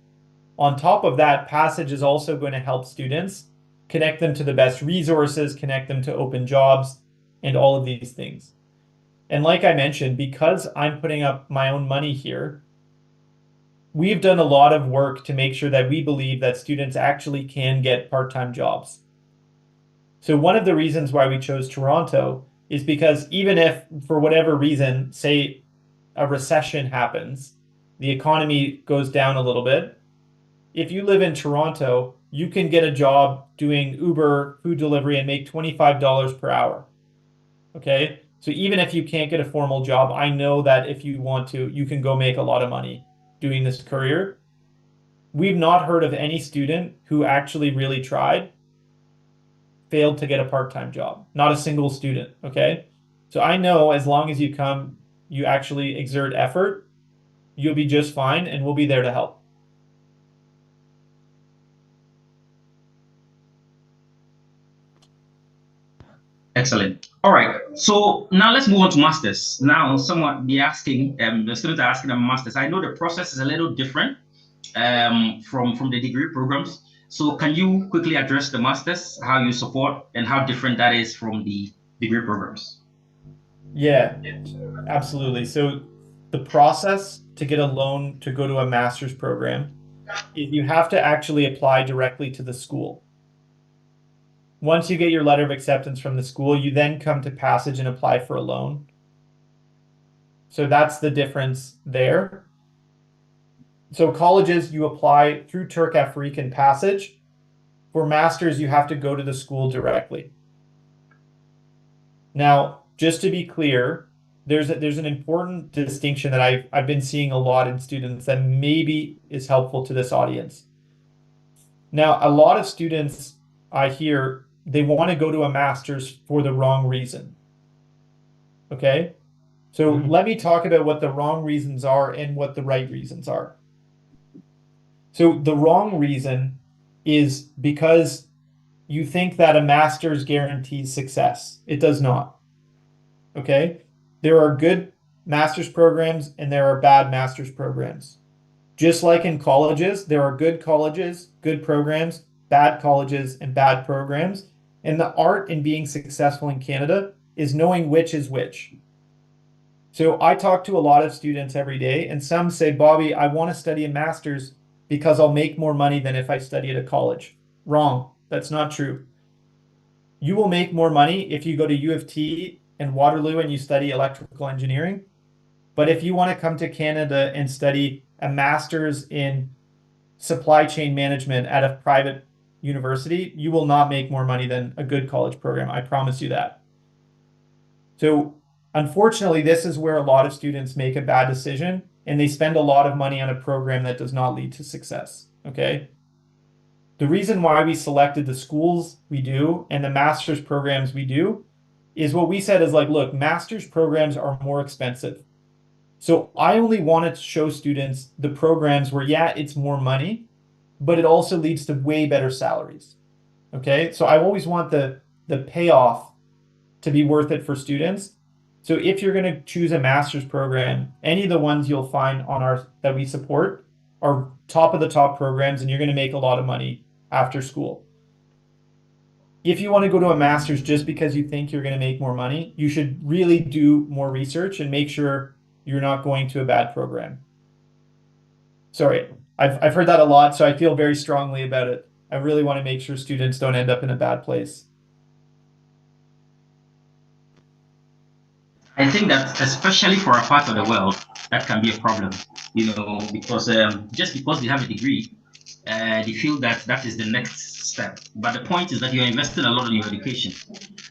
On top of that, Passage is also going to help students connect them to the best resources, connect them to open jobs, and all of these things. And like I mentioned, because I'm putting up my own money here, we've done a lot of work to make sure that we believe that students actually can get part-time jobs. So one of the reasons why we chose Toronto is because even if, for whatever reason, say a recession happens, the economy goes down a little bit, if you live in Toronto, you can get a job doing Uber food delivery and make $25 per hour. Okay? So even if you can't get a formal job, I know that if you want to, you can go make a lot of money doing this career. We've not heard of any student who actually really tried, failed to get a part-time job. Not a single student, okay? So I know as long as you come, you actually exert effort, you'll be just fine, and we'll be there to help.
Excellent. All right. So now let's move on to masters. Now, someone be asking, the students are asking about masters. I know the process is a little different from the degree programs. So can you quickly address the masters, how you support, and how different that is from the degree programs?
Yeah, absolutely. So the process to get a loan to go to a master's program is you have to actually apply directly to the school. Once you get your letter of acceptance from the school, you then come to Passage and apply for a loan. So that's the difference there. So colleges, you apply through Turkafriq and Passage. For masters, you have to go to the school directly. Now, just to be clear, there's an important distinction that I've been seeing a lot in students that maybe is helpful to this audience. Now, a lot of students I hear they want to go to a master's for the wrong reason. Okay? So let me talk about what the wrong reasons are and what the right reasons are. So the wrong reason is because you think that a master's guarantees success. It does not. Okay? There are good master's programs and there are bad master's programs. Just like in colleges, there are good colleges, good programs, bad colleges, and bad programs. And the art in being successful in Canada is knowing which is which. So I talk to a lot of students every day, and some say, Bobby, I want to study a master's because I'll make more money than if I study at a college. Wrong. That's not true. You will make more money if you go to U of T and Waterloo and you study electrical engineering. But if you want to come to Canada and study a master's in supply chain management at a private university, you will not make more money than a good college program. I promise you that. So unfortunately, this is where a lot of students make a bad decision and they spend a lot of money on a program that does not lead to success. Okay. The reason why we selected the schools we do and the master's programs we do is what we said is like, look, master's programs are more expensive. So I only wanted to show students the programs where, yeah, it's more money, but it also leads to way better salaries. Okay. So I always want the payoff to be worth it for students. So if you're going to choose a master's program, any of the ones you'll find on our that we support are top of the top programs, and you're going to make a lot of money after school. If you want to go to a master's just because you think you're going to make more money, you should really do more research and make sure you're not going to a bad program. Sorry, I've heard that a lot, so I feel very strongly about it. I really want to make sure students don't end up in a bad place.
I think that especially for a part of the world, that can be a problem, because just because they have a degree, they feel that that is the next step. But the point is that you're investing a lot in your education.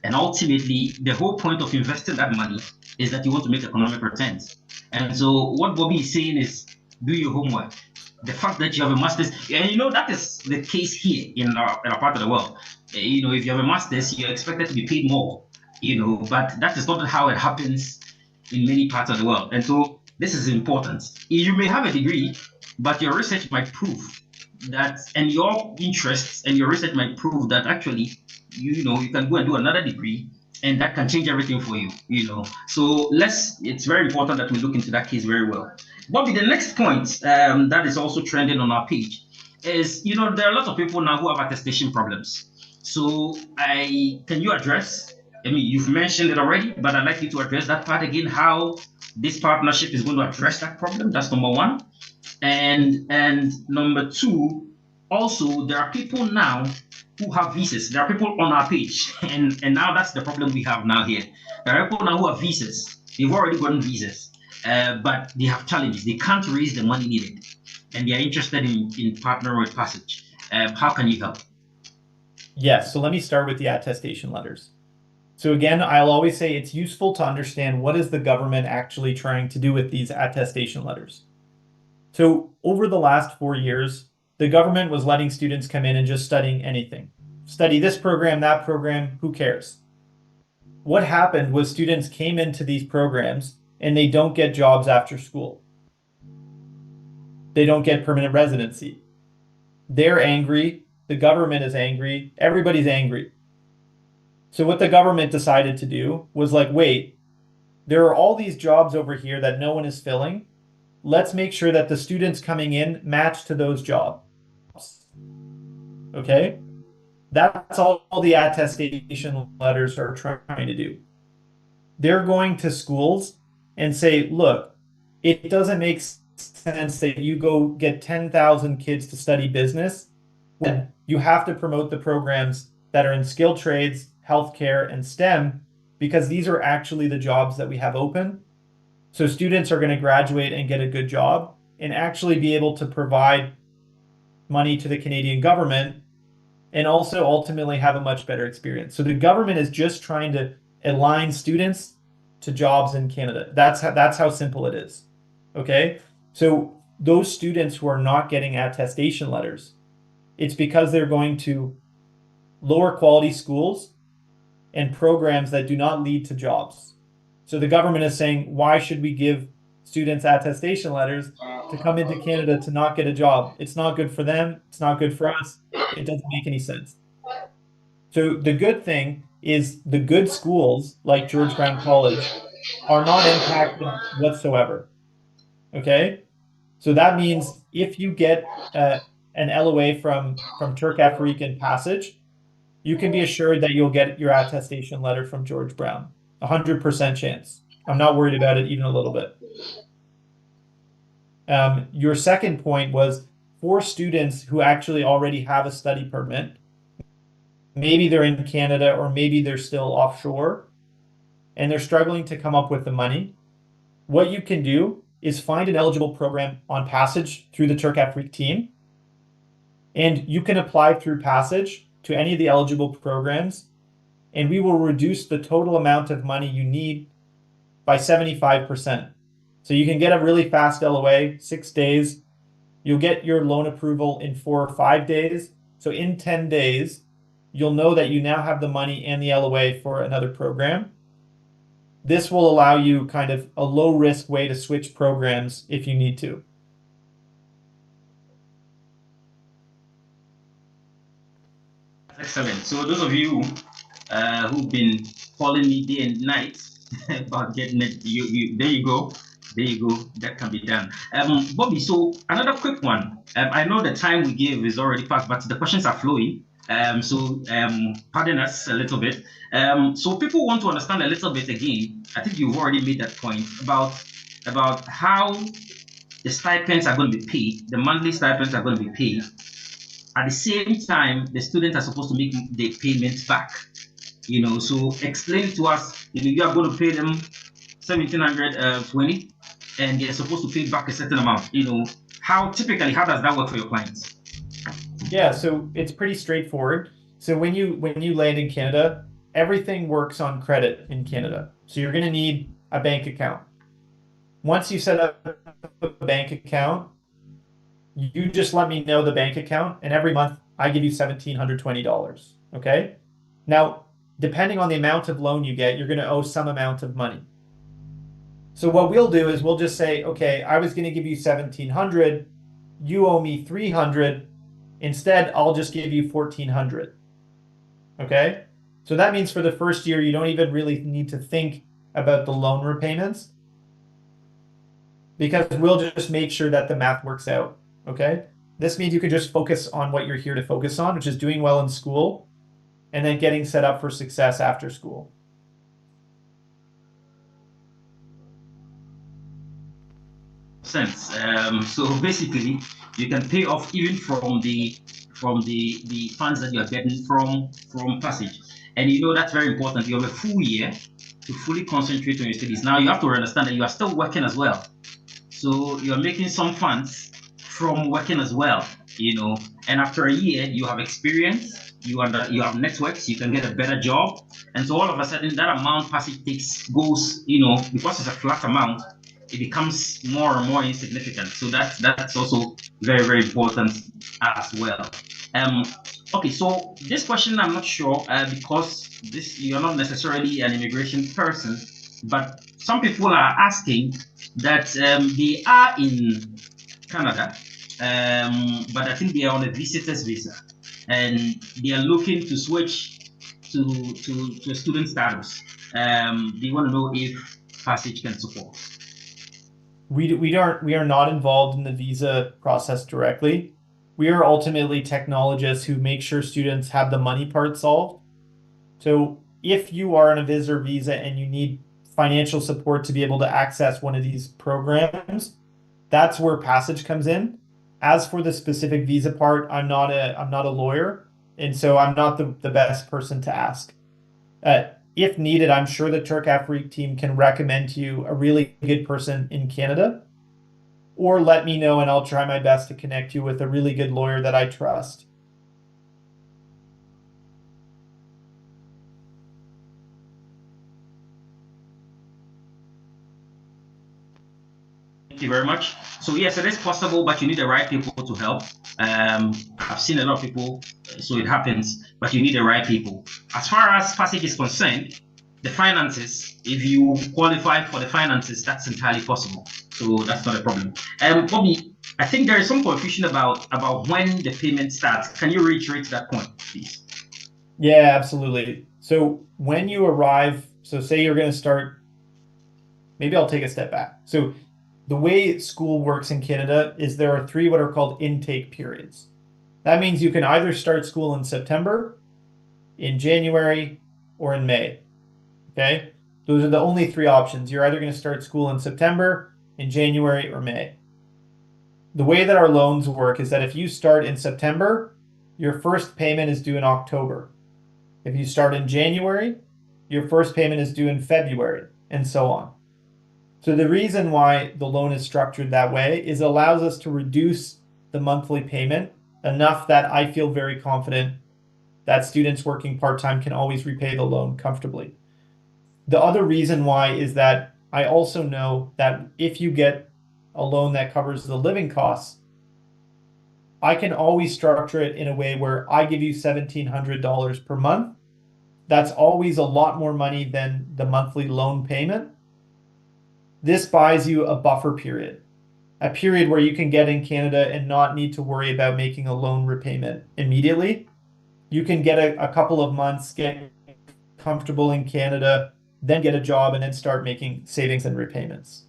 And ultimately, the whole point of investing that money is that you want to make economic returns. And so what Bobby is saying is do your homework. The fact that you have a master's, and that is the case here in our part of the world. If you have a master's, you're expected to be paid more, but that is not how it happens in many parts of the world. And so this is important. You may have a degree, but your research might prove that, and your interests and your research might prove that actually, you can go and do another degree and that can change everything for you. So it's very important that we look into that case very well. Bobby, the next point that is also trending on our page is, there are a lot of people now who have attestation problems. So can you address, I mean, you've mentioned it already, but I'd like you to address that part again, how this partnership is going to address that problem. That's number one. And number two, also, there are people now who have visas. There are people on our page, and now that's the problem we have now here. There are people now who have visas. They've already gotten visas, but they have challenges. They can't raise the money needed, and they are interested in partnering with Passage. How can you help?
Yes, so let me start with the attestation letters. So again, I'll always say it's useful to understand what is the government actually trying to do with these attestation letters. So over the last 4 years, the government was letting students come in and just studying anything. Study this program, that program, who cares? What happened was students came into these programs and they don't get jobs after school. They don't get permanent residency. They're angry. The government is angry. Everybody's angry. So what the government decided to do was like, wait, there are all these jobs over here that no one is filling. Let's make sure that the students coming in match to those jobs. Okay? That's all the attestation letters are trying to do. They're going to schools and say, look, it doesn't make sense that you go get 10,000 kids to study business when you have to promote the programs that are in skilled trades, healthcare, and STEM, because these are actually the jobs that we have open. So students are going to graduate and get a good job and actually be able to provide money to the Canadian government and also ultimately have a much better experience. So the government is just trying to align students to jobs in Canada. That's how simple it is. Okay? So those students who are not getting attestation letters, it's because they're going to lower quality schools and programs that do not lead to jobs. So the government is saying, why should we give students attestation letters to come into Canada to not get a job? It's not good for them. It's not good for us. It doesn't make any sense. So the good thing is the good schools like George Brown College are not impacted whatsoever. Okay? So that means if you get an LOA from Turkafriq and Passage, you can be assured that you'll get your attestation letter from George Brown. 100% chance. I'm not worried about it even a little bit. Your second point was for students who actually already have a study permit, maybe they're in Canada or maybe they're still offshore and they're struggling to come up with the money. What you can do is find an eligible program on Passage through the Turkafriq team, and you can apply through Passage to any of the eligible programs, and we will reduce the total amount of money you need by 75%. So you can get a really fast LOA, 6 days. You'll get your loan approval in 4 or 5 days. So in 10 days, you'll know that you now have the money and the LOA for another program. This will allow you kind of a low risk way to switch programs if you need to.
Excellent. So those of you who've been calling me day and night about getting it, there you go. There you go. That can be done. Bobby, so another quick one. I know the time we gave is already past, but the questions are flowing. So pardon us a little bit. So people want to understand a little bit again. I think you've already made that point about how the stipends are going to be paid. The monthly stipends are going to be paid. At the same time, the students are supposed to make the payment back. So explain to us. You are going to pay them 1,720, and they're supposed to pay back a certain amount. How does that work for your clients?
Yeah, so it's pretty straightforward. So when you land in Canada, everything works on credit in Canada. So you're going to need a bank account. Once you set up a bank account, you just let me know the bank account, and every month I give you $1,720. Okay? Now, depending on the amount of loan you get, you're going to owe some amount of money. So what we'll do is we'll just say, okay, I was going to give you 1,700, you owe me 300. Instead, I'll just give you 1,400. Okay? So that means for the first year, you don't even really need to think about the loan repayments, because we'll just make sure that the math works out, okay? This means you can just focus on what you're here to focus on, which is doing well in school and then getting set up for success after school.
Sense. So basically, you can pay off even from the funds that you are getting from Passage, and you know that's very important. You have a full year to fully concentrate on your studies. Now you have to understand that you are still working as well, so you are making some funds from working as well. And after a year, you have experience. You have networks. You can get a better job, and so all of a sudden, that amount Passage takes goes. Because it's a flat amount, it becomes more and more insignificant. So that's also very, very important as well. Okay, so this question I'm not sure because you're not necessarily an immigration person, but some people are asking that they are in Canada, but I think they are on a visitor's visa, and they are looking to switch to a student status. They want to know if Passage can support.
We are not involved in the visa process directly. We are ultimately technologists who make sure students have the money part solved. So if you are on a visitor visa and you need financial support to be able to access one of these programs, that's where Passage comes in. As for the specific visa part, I'm not a lawyer, and so I'm not the best person to ask. If needed, I'm sure the Turkafriq team can recommend to you a really good person in Canada, or let me know and I'll try my best to connect you with a really good lawyer that I trust.
Thank you very much. So yes, it is possible, but you need the right people to help. I've seen a lot of people, so it happens, but you need the right people. As far as Passage is concerned, the finances, if you qualify for the finances, that's entirely possible. So that's not a problem. Bobby, I think there is some confusion about when the payment starts. Can you reiterate that point, please?
Yeah, absolutely. So when you arrive, so say you're going to start, maybe I'll take a step back. So the way school works in Canada is there are 3 what are called intake periods. That means you can either start school in September, in January, or in May. Okay? Those are the only 3 options. You're either going to start school in September, in January, or May. The way that our loans work is that if you start in September, your first payment is due in October. If you start in January, your first payment is due in February, and so on. So the reason why the loan is structured that way is it allows us to reduce the monthly payment enough that I feel very confident that students working part-time can always repay the loan comfortably. The other reason why is that I also know that if you get a loan that covers the living costs, I can always structure it in a way where I give you $1,700 per month. That's always a lot more money than the monthly loan payment. This buys you a buffer period, a period where you can get in Canada and not need to worry about making a loan repayment immediately. You can get a couple of months, get comfortable in Canada, then get a job, and then start making savings and repayments.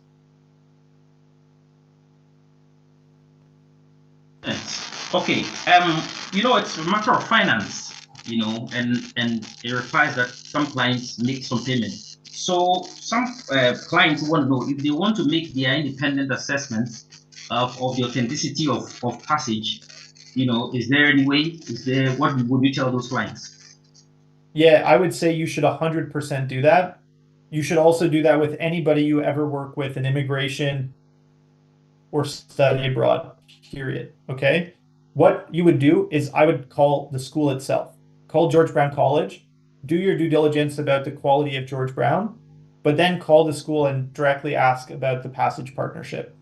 Okay. It's a matter of finance, and it requires that some clients make some payments. So some clients want to know if they want to make their independent assessments of the authenticity of Passage. Is there any way? What would you tell those clients?
Yeah, I would say you should 100% do that. You should also do that with anybody you ever work with in immigration or study abroad, period. Okay? What you would do is I would call the school itself. Call George Brown College, do your due diligence about the quality of George Brown, but then call the school and directly ask about the Passage partnership.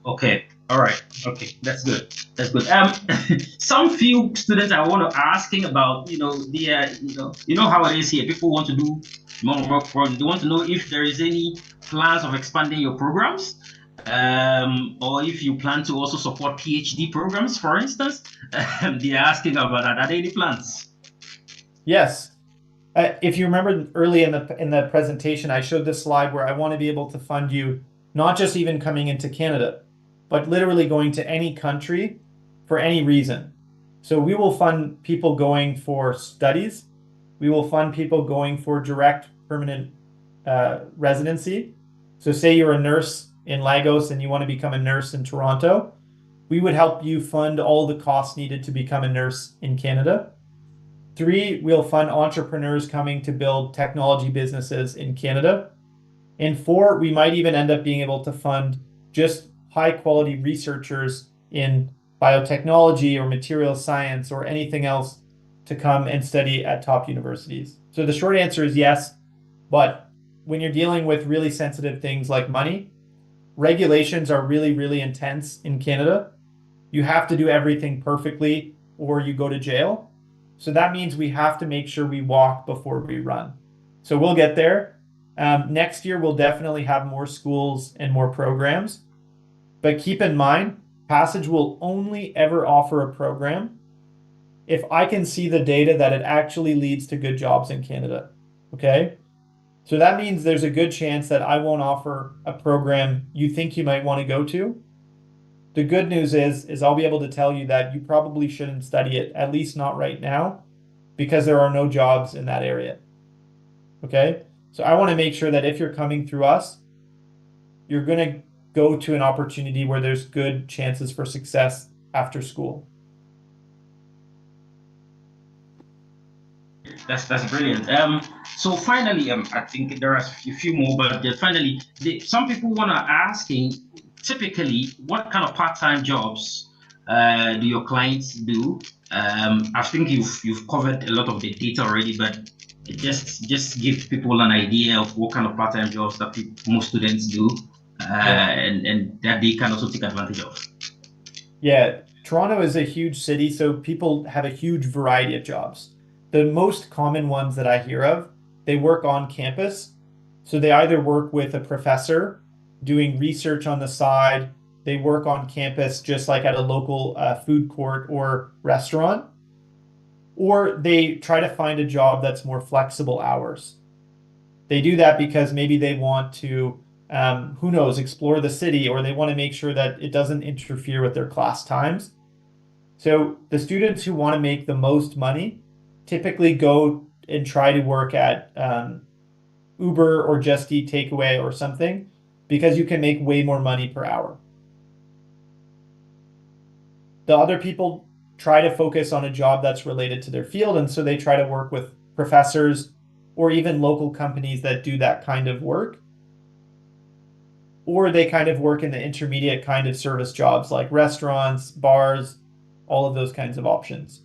Okay. All right. Okay. That's good. That's good. Some few students I want to asking about, how it is here. People want to do more work for. They want to know if there is any plans of expanding your programs. or if you plan to also support PhD programs, for instance, they're asking about that. Are there any plans?
Yes. If you remember early in the presentation, I showed this slide where I want to be able to fund you, not just even coming into Canada, but literally going to any country for any reason. So we will fund people going for studies. We will fund people going for direct permanent residency. So say you're a nurse in Lagos and you want to become a nurse in Toronto, we would help you fund all the costs needed to become a nurse in Canada. 3, we'll fund entrepreneurs coming to build technology businesses in Canada. And 4, we might even end up being able to fund just high quality researchers in biotechnology or material science or anything else to come and study at top universities. So the short answer is yes, but when you're dealing with really sensitive things like money, regulations are really, really intense in Canada. You have to do everything perfectly or you go to jail. So that means we have to make sure we walk before we run. So we'll get there. Next year, we'll definitely have more schools and more programs. But keep in mind, Passage will only ever offer a program if I can see the data that it actually leads to good jobs in Canada. Okay? So that means there's a good chance that I won't offer a program you think you might want to go to. The good news is I'll be able to tell you that you probably shouldn't study it, at least not right now, because there are no jobs in that area. Okay? So I want to make sure that if you're coming through us, you're going to go to an opportunity where there's good chances for success after school.
That's brilliant. So finally, I think there are a few more, but finally, some people want to asking typically what kind of part-time jobs do your clients do? I think you've covered a lot of the data already, but just give people an idea of what kind of part-time jobs that most students do, and that they can also take advantage of.
Yeah, Toronto is a huge city, so people have a huge variety of jobs. The most common ones that I hear of, they work on campus. So they either work with a professor doing research on the side, they work on campus just like at a local food court or restaurant, or they try to find a job that's more flexible hours. They do that because maybe they want to, who knows, explore the city, or they want to make sure that it doesn't interfere with their class times. So the students who want to make the most money typically go and try to work at Uber or Just Eat Takeaway or something, because you can make way more money per hour. The other people try to focus on a job that's related to their field, and so they try to work with professors or even local companies that do that kind of work. Or they kind of work in the intermediate kind of service jobs like restaurants, bars, all of those kinds of options.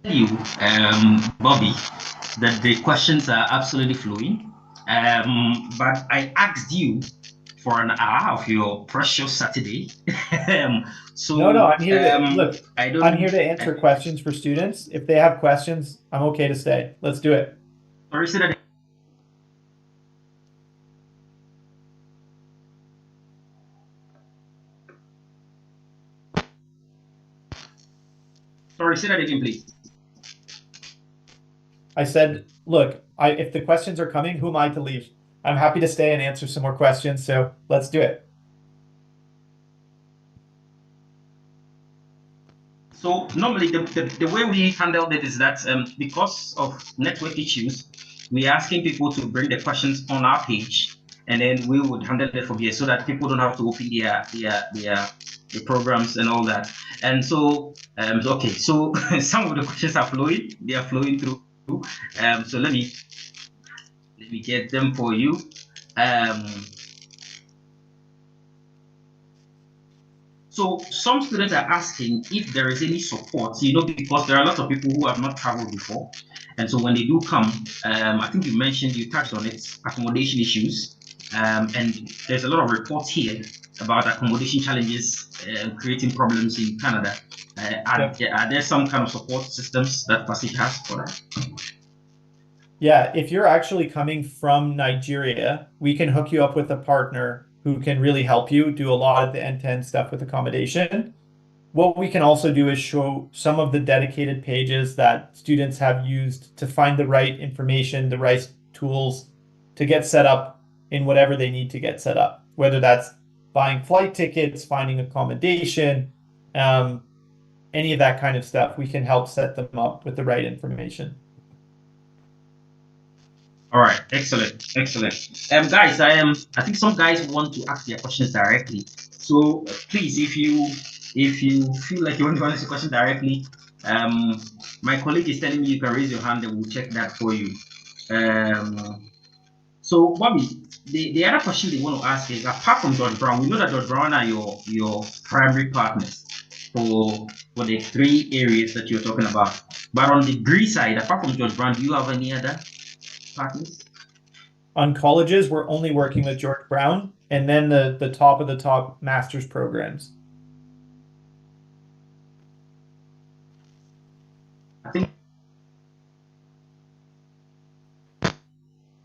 You, Bobby, that the questions are absolutely flowing. But I asked you for an hour of your precious Saturday. So
No, I'm here to look.
I don't.
I'm here to answer questions for students. If they have questions, I'm okay to stay. Let's do it.
Sorry, say that. Sorry, say that again, please.
I said, look, if the questions are coming, who am I to leave? I'm happy to stay and answer some more questions. So let's do it.
So normally the way we handle it is that because of network issues, we're asking people to bring the questions on our page, and then we would handle it from here so that people don't have to open their programs and all that. And so okay, so some of the questions are flowing, they are flowing through. So let me get them for you. So some students are asking if there is any support, because there are a lot of people who have not traveled before. And so when they do come, I think you touched on it, accommodation issues. And there's a lot of reports here about accommodation challenges creating problems in Canada. Are there some kind of support systems that Passage has for that?
Yeah, if you're actually coming from Nigeria, we can hook you up with a partner who can really help you do a lot of the end-to-end stuff with accommodation. What we can also do is show some of the dedicated pages that students have used to find the right information, the right tools to get set up in whatever they need to get set up, whether that's buying flight tickets, finding accommodation, any of that kind of stuff. We can help set them up with the right information.
All right, excellent, excellent. Guys, I think some guys want to ask their questions directly. So please, if you feel like you want to ask a question directly, my colleague is telling me you can raise your hand and we'll check that for you. So Bobby, the other question they want to ask is, apart from George Brown, we know that George Brown are your primary partners for the three areas that you're talking about. But on the degree side, apart from George Brown, do you have any other partners?
On colleges, we're only working with George Brown and then the top of the top master's programs.
I think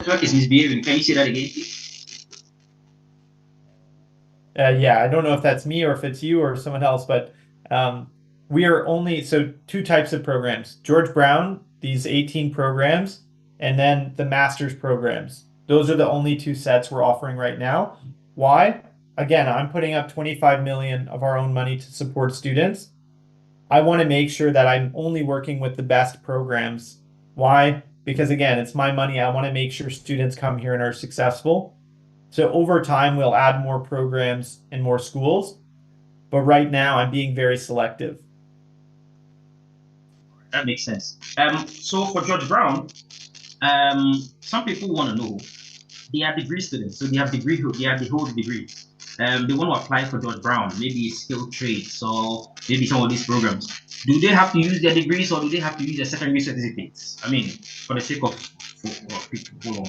network is misbehaving. Can you say that again?
Yeah, I don't know if that's me or if it's you or someone else, but we are only so two types of programs. George Brown, these 18 programs, and then the master's programs. Those are the only two sets we're offering right now. Why? Again, I'm putting up 25 million of our own money to support students. I want to make sure that I'm only working with the best programs. Why? Because again, it's my money. I want to make sure students come here and are successful. So over time, we'll add more programs and more schools. But right now, I'm being very selective.
That makes sense. So for George Brown, some people want to know, they are degree students, so they have the whole degree. They want to apply for George Brown, maybe skilled trades, or maybe some of these programs. Do they have to use their degrees or do they have to use their secondary certificates? I mean, for the sake of people.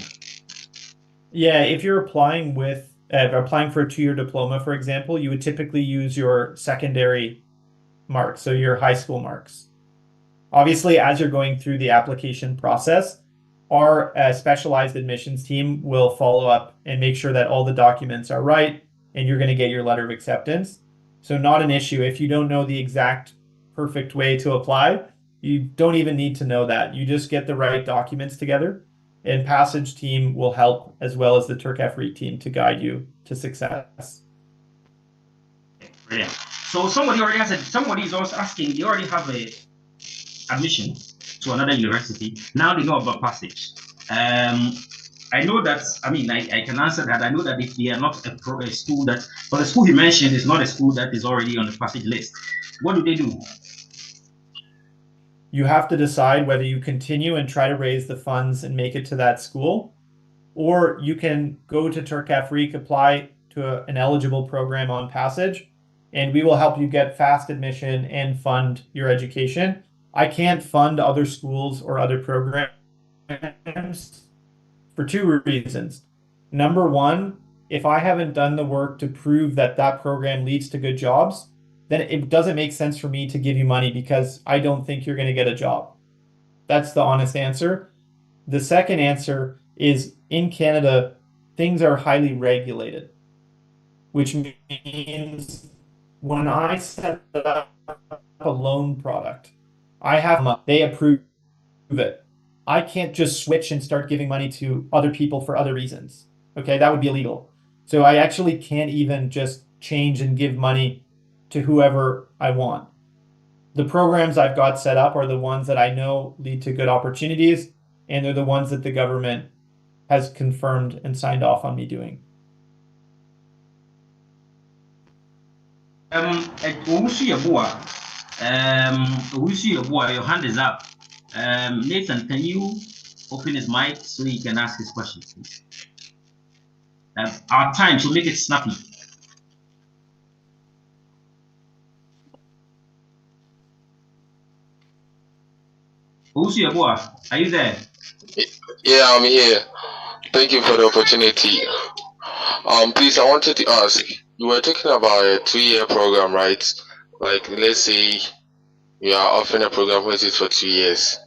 Yeah, if you're applying for a 2-year diploma, for example, you would typically use your secondary marks, so your high school marks. Obviously, as you're going through the application process, our specialized admissions team will follow up and make sure that all the documents are right and you're going to get your letter of acceptance. So not an issue. If you don't know the exact perfect way to apply, you don't even need to know that. You just get the right documents together, and Passage team will help as well as the Turkafriq team to guide you to success.
Brilliant. So somebody is also asking, they already have a admission to another university. Now they know about Passage. I know that, I can answer that. I know that if they are not a school that, but the school he mentioned is not a school that is already on the Passage list. What do they do?
You have to decide whether you continue and try to raise the funds and make it to that school, or you can go to Turkafriq, apply to an eligible program on Passage, and we will help you get fast admission and fund your education. I can't fund other schools or other programs for two reasons. Number one, if I haven't done the work to prove that that program leads to good jobs, then it doesn't make sense for me to give you money because I don't think you're going to get a job. That's the honest answer. The second answer is in Canada, things are highly regulated, which means when I set up a loan product, they approve it. I can't just switch and start giving money to other people for other reasons. Okay, that would be illegal. So I actually can't even just change and give money to whoever I want. The programs I've got set up are the ones that I know lead to good opportunities, and they're the ones that the government has confirmed and signed off on me doing.
Your hand is up. Nathan, can you open his mic so he can ask his question, please? Our time, so make it snappy. Are you there?
Yeah, I'm here. Thank you for the opportunity. Please, I wanted to ask, you were talking about a 2-year program, right? Like, let's say you are offering a program which is for 2 years.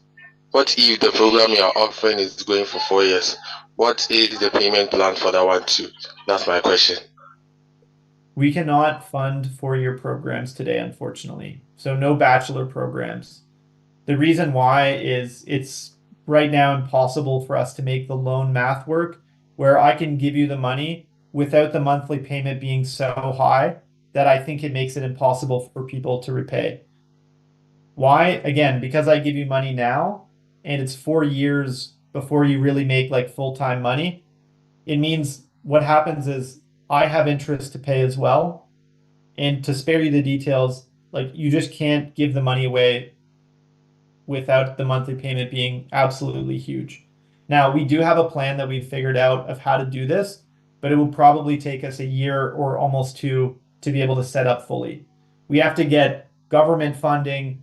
What if the program you are offering is going for 4 years? What is the payment plan for that one too? That's my question.
We cannot fund 4-year programs today, unfortunately. So no bachelor programs. The reason why is it's right now impossible for us to make the loan math work, where I can give you the money without the monthly payment being so high that I think it makes it impossible for people to repay. Why? Again, because I give you money now and it's 4 years before you really make like full-time money. It means what happens is I have interest to pay as well. And to spare you the details, like you just can't give the money away without the monthly payment being absolutely huge. Now, we do have a plan that we've figured out of how to do this, but it will probably take us a year or almost two to be able to set up fully. We have to get government funding,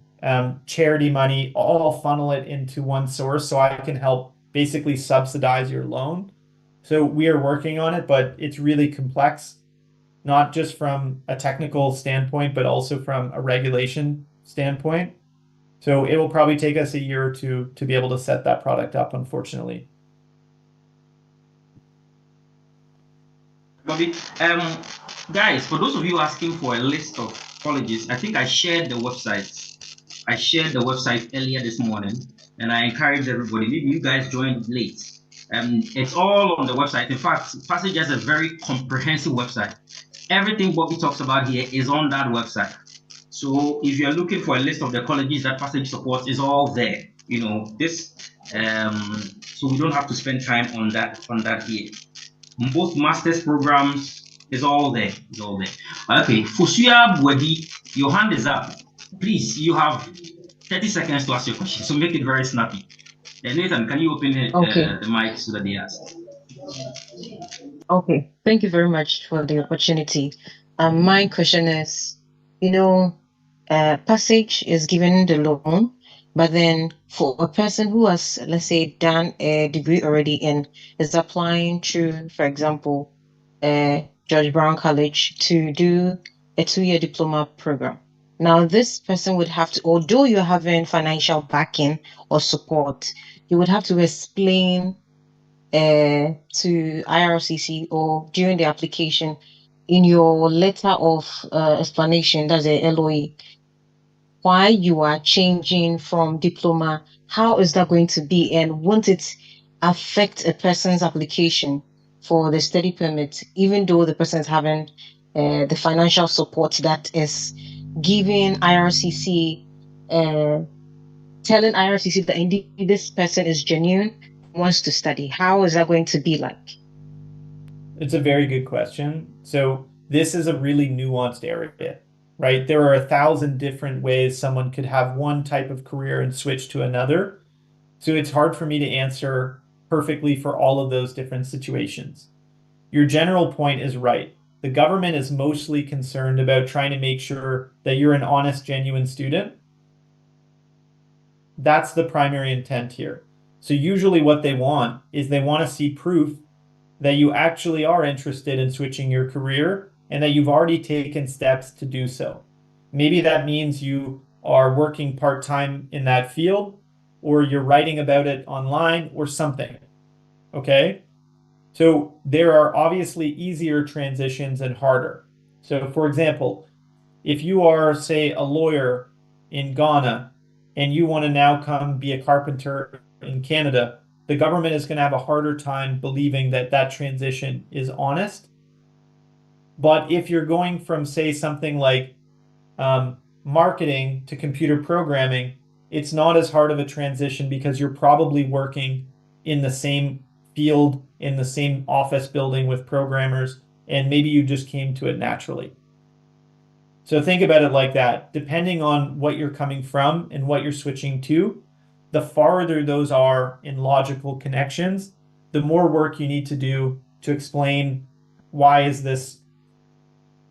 charity money, all funnel it into one source so I can help basically subsidize your loan. So we are working on it, but it's really complex, not just from a technical standpoint, but also from a regulation standpoint. So it will probably take us a year or two to be able to set that product up, unfortunately.
Bobby, guys, for those of you asking for a list of colleges, I think I shared the website. I shared the website earlier this morning, and I encourage everybody. Maybe you guys joined late. It's all on the website. In fact, Passage has a very comprehensive website. Everything Bobby talks about here is on that website. So if you're looking for a list of the colleges that Passage supports, is all there. You know this, so we don't have to spend time on that here. Both master's programs is all there. It's all there. Okay, Fusuya Bwedi, your hand is up. Please, you have 30 seconds to ask your question. So make it very snappy. Nathan, can you open the mic so that they ask?
Okay, thank you very much for the opportunity. My question is, Passage is given the loan, but then for a person who has, let's say, done a degree already and is applying to, for example, George Brown College to do a 2-year diploma program. Now, this person would have to, although you're having financial backing or support, you would have to explain to IRCC or during the application in your letter of explanation, that's a LOE, why you are changing from diploma. How is that going to be, and won't it affect a person's application for the study permit, even though the person is having the financial support that is giving IRCC, telling IRCC that indeed this person is genuine, wants to study? How is that going to be like?
It's a very good question. So this is a really nuanced area, right? There are 1,000 different ways someone could have one type of career and switch to another. So it's hard for me to answer perfectly for all of those different situations. Your general point is right. The government is mostly concerned about trying to make sure that you're an honest, genuine student. That's the primary intent here. So usually what they want is they want to see proof that you actually are interested in switching your career and that you've already taken steps to do so. Maybe that means you are working part-time in that field, or you're writing about it online or something. Okay? So there are obviously easier transitions and harder. So for example, if you are, say, a lawyer in Ghana and you want to now come be a carpenter in Canada, the government is going to have a harder time believing that that transition is honest. But if you're going from, say, something like marketing to computer programming, it's not as hard of a transition because you're probably working in the same field, in the same office building with programmers, and maybe you just came to it naturally. So think about it like that. Depending on what you're coming from and what you're switching to, the farther those are in logical connections, the more work you need to do to explain why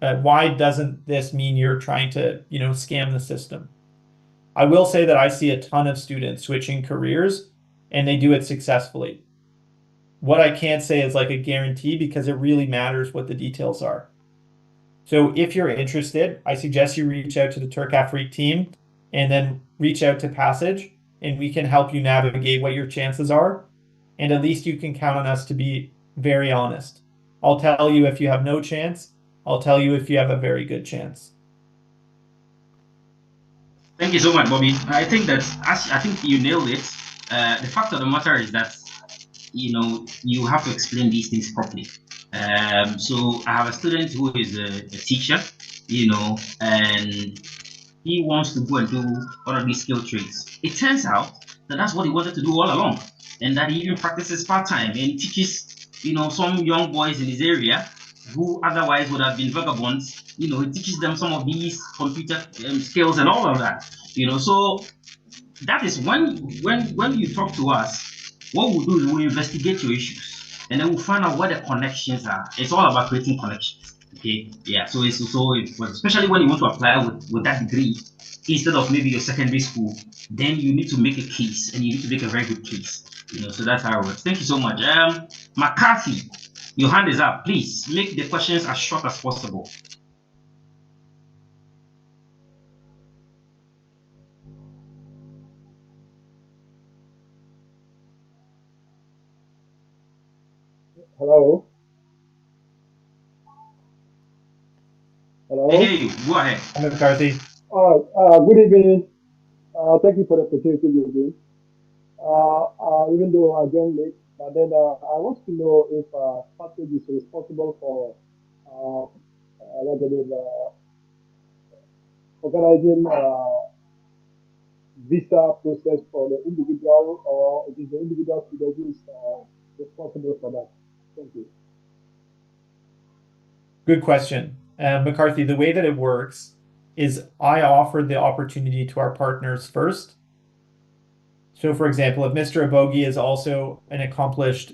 doesn't this mean you're trying to, scam the system. I will say that I see a ton of students switching careers and they do it successfully. What I can't say is like a guarantee because it really matters what the details are. So if you're interested, I suggest you reach out to the Turkafriq team and then reach out to Passage and we can help you navigate what your chances are. And at least you can count on us to be very honest. I'll tell you if you have no chance. I'll tell you if you have a very good chance.
Thank you so much, Bobby. I think you nailed it. The fact of the matter is that you have to explain these things properly. So I have a student who is a teacher, and he wants to go and do one of these skill trades. It turns out that that's what he wanted to do all along, and that he even practices part-time and teaches, some young boys in his area who otherwise would have been vagabonds. He teaches them some of these computer skills and all of that. So that is when you talk to us, what we'll do is we'll investigate your issues, and then we'll find out what the connections are. It's all about creating connections. Okay, yeah. So especially when you want to apply with that degree instead of maybe your secondary school, then you need to make a case, and you need to make a very good case. So that's how it works. Thank you so much. McCarthy, your hand is up. Please make the questions as short as possible.
Hello. Hello.
I hear you. Go ahead.
I'm McCarthy.
All right. Good evening. Thank you for the opportunity again. Even though I joined late, but then I want to know if Package is responsible for what it is, organizing visa process for the individual, or it is the individual student who is responsible for that. Thank you.
Good question. McCarthy, the way that it works is I offer the opportunity to our partners first. So, for example, if Mr. Abogi is also an accomplished,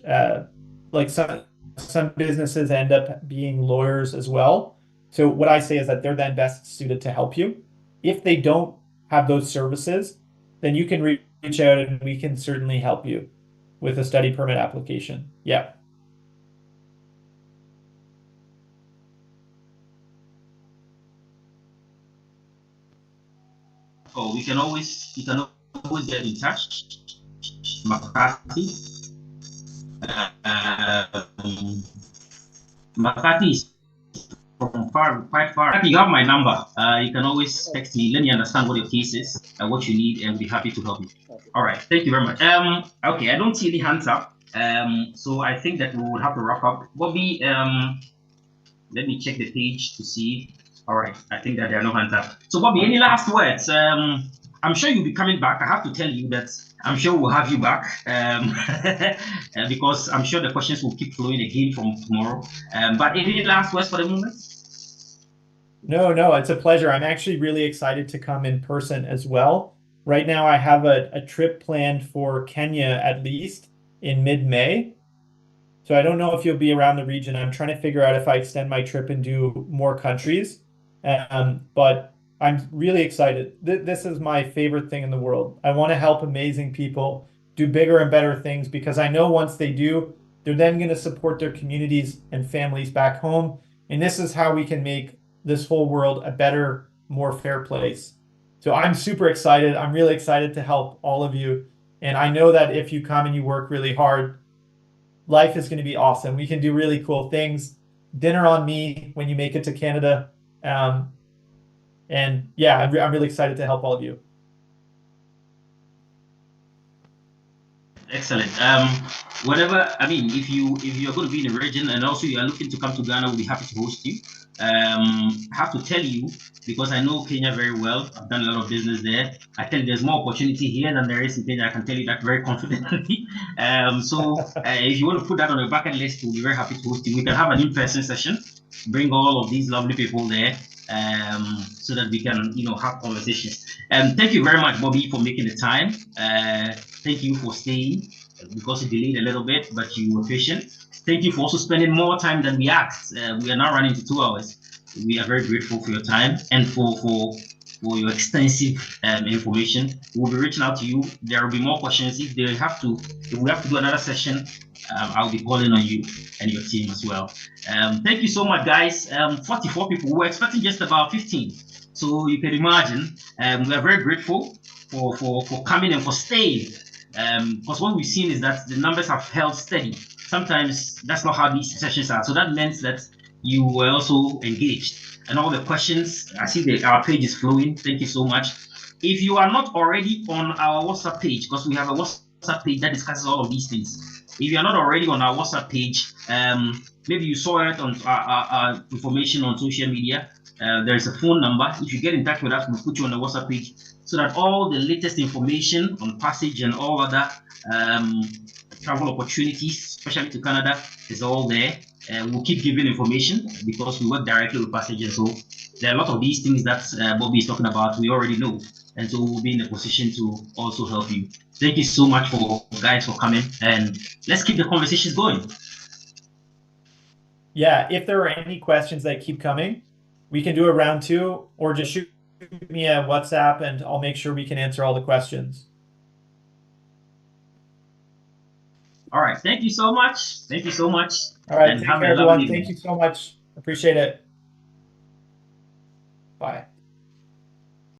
like some businesses end up being lawyers as well. So what I say is that they're then best suited to help you. If they don't have those services, then you can reach out and we can certainly help you with a study permit application. Yeah.
Oh, you can always get in touch, McCarthy. McCarthy is from quite far. You have my number. You can always text me. Let me understand what your case is and what you need, and we'll be happy to help you. All right. Thank you very much. Okay, I don't see any hands up. So I think that we will have to wrap up. Bobby, let me check the page to see. All right, I think that there are no hands up. So Bobby, any last words? I'm sure you'll be coming back. I have to tell you that I'm sure we'll have you back because I'm sure the questions will keep flowing again from tomorrow. But any last words for the moment?
No, it's a pleasure. I'm actually really excited to come in person as well. Right now, I have a trip planned for Kenya at least in mid-May. So I don't know if you'll be around the region. I'm trying to figure out if I extend my trip and do more countries. But I'm really excited. This is my favorite thing in the world. I want to help amazing people do bigger and better things because I know once they do, they're then going to support their communities and families back home. And this is how we can make this whole world a better, more fair place. So I'm super excited. I'm really excited to help all of you. And I know that if you come and you work really hard, life is going to be awesome. We can do really cool things. Dinner on me when you make it to Canada. And yeah, I'm really excited to help all of you.
Excellent. Whatever, I mean, if you're going to be in the region and also you are looking to come to Ghana, we'll be happy to host you. I have to tell you, because I know Kenya very well, I've done a lot of business there. I tell you there's more opportunity here than there is in Kenya. I can tell you that very confidently. So if you want to put that on your bucket list, we'll be very happy to host you. We can have an in-person session, bring all of these lovely people there, so that we can, have conversations. Thank you very much, Bobby, for making the time. Thank you for staying because you delayed a little bit, but you were patient. Thank you for also spending more time than we asked. We are now running to 2 hours. We are very grateful for your time and for your extensive information. We'll be reaching out to you. There will be more questions. If we have to do another session, I'll be calling on you and your team as well. Thank you so much, guys. 44 people. We're expecting just about 15. So you can imagine, we are very grateful for coming and for staying. Because what we've seen is that the numbers have held steady. Sometimes that's not how these sessions are. So that meant that you were also engaged. And all the questions, I see our page is flowing. Thank you so much. If you are not already on our WhatsApp page, because we have a WhatsApp page that discusses all of these things. If you are not already on our WhatsApp page, maybe you saw it on our information on social media. There is a phone number. If you get in touch with us, we'll put you on the WhatsApp page so that all the latest information on Passage and all other travel opportunities, especially to Canada, is all there. We'll keep giving information because we work directly with Passage, and so there are a lot of these things that Bobby is talking about. We already know, and so we'll be in a position to also help you. Thank you so much for guys for coming, and let's keep the conversations going.
Yeah, if there are any questions that keep coming, we can do a round 2, or just shoot me a WhatsApp and I'll make sure we can answer all the questions.
All right. Thank you so much. Thank you so much.
All right.
And
Take
have
care,
a lovely
everyone.
evening.
Thank you so much. Appreciate it. Bye.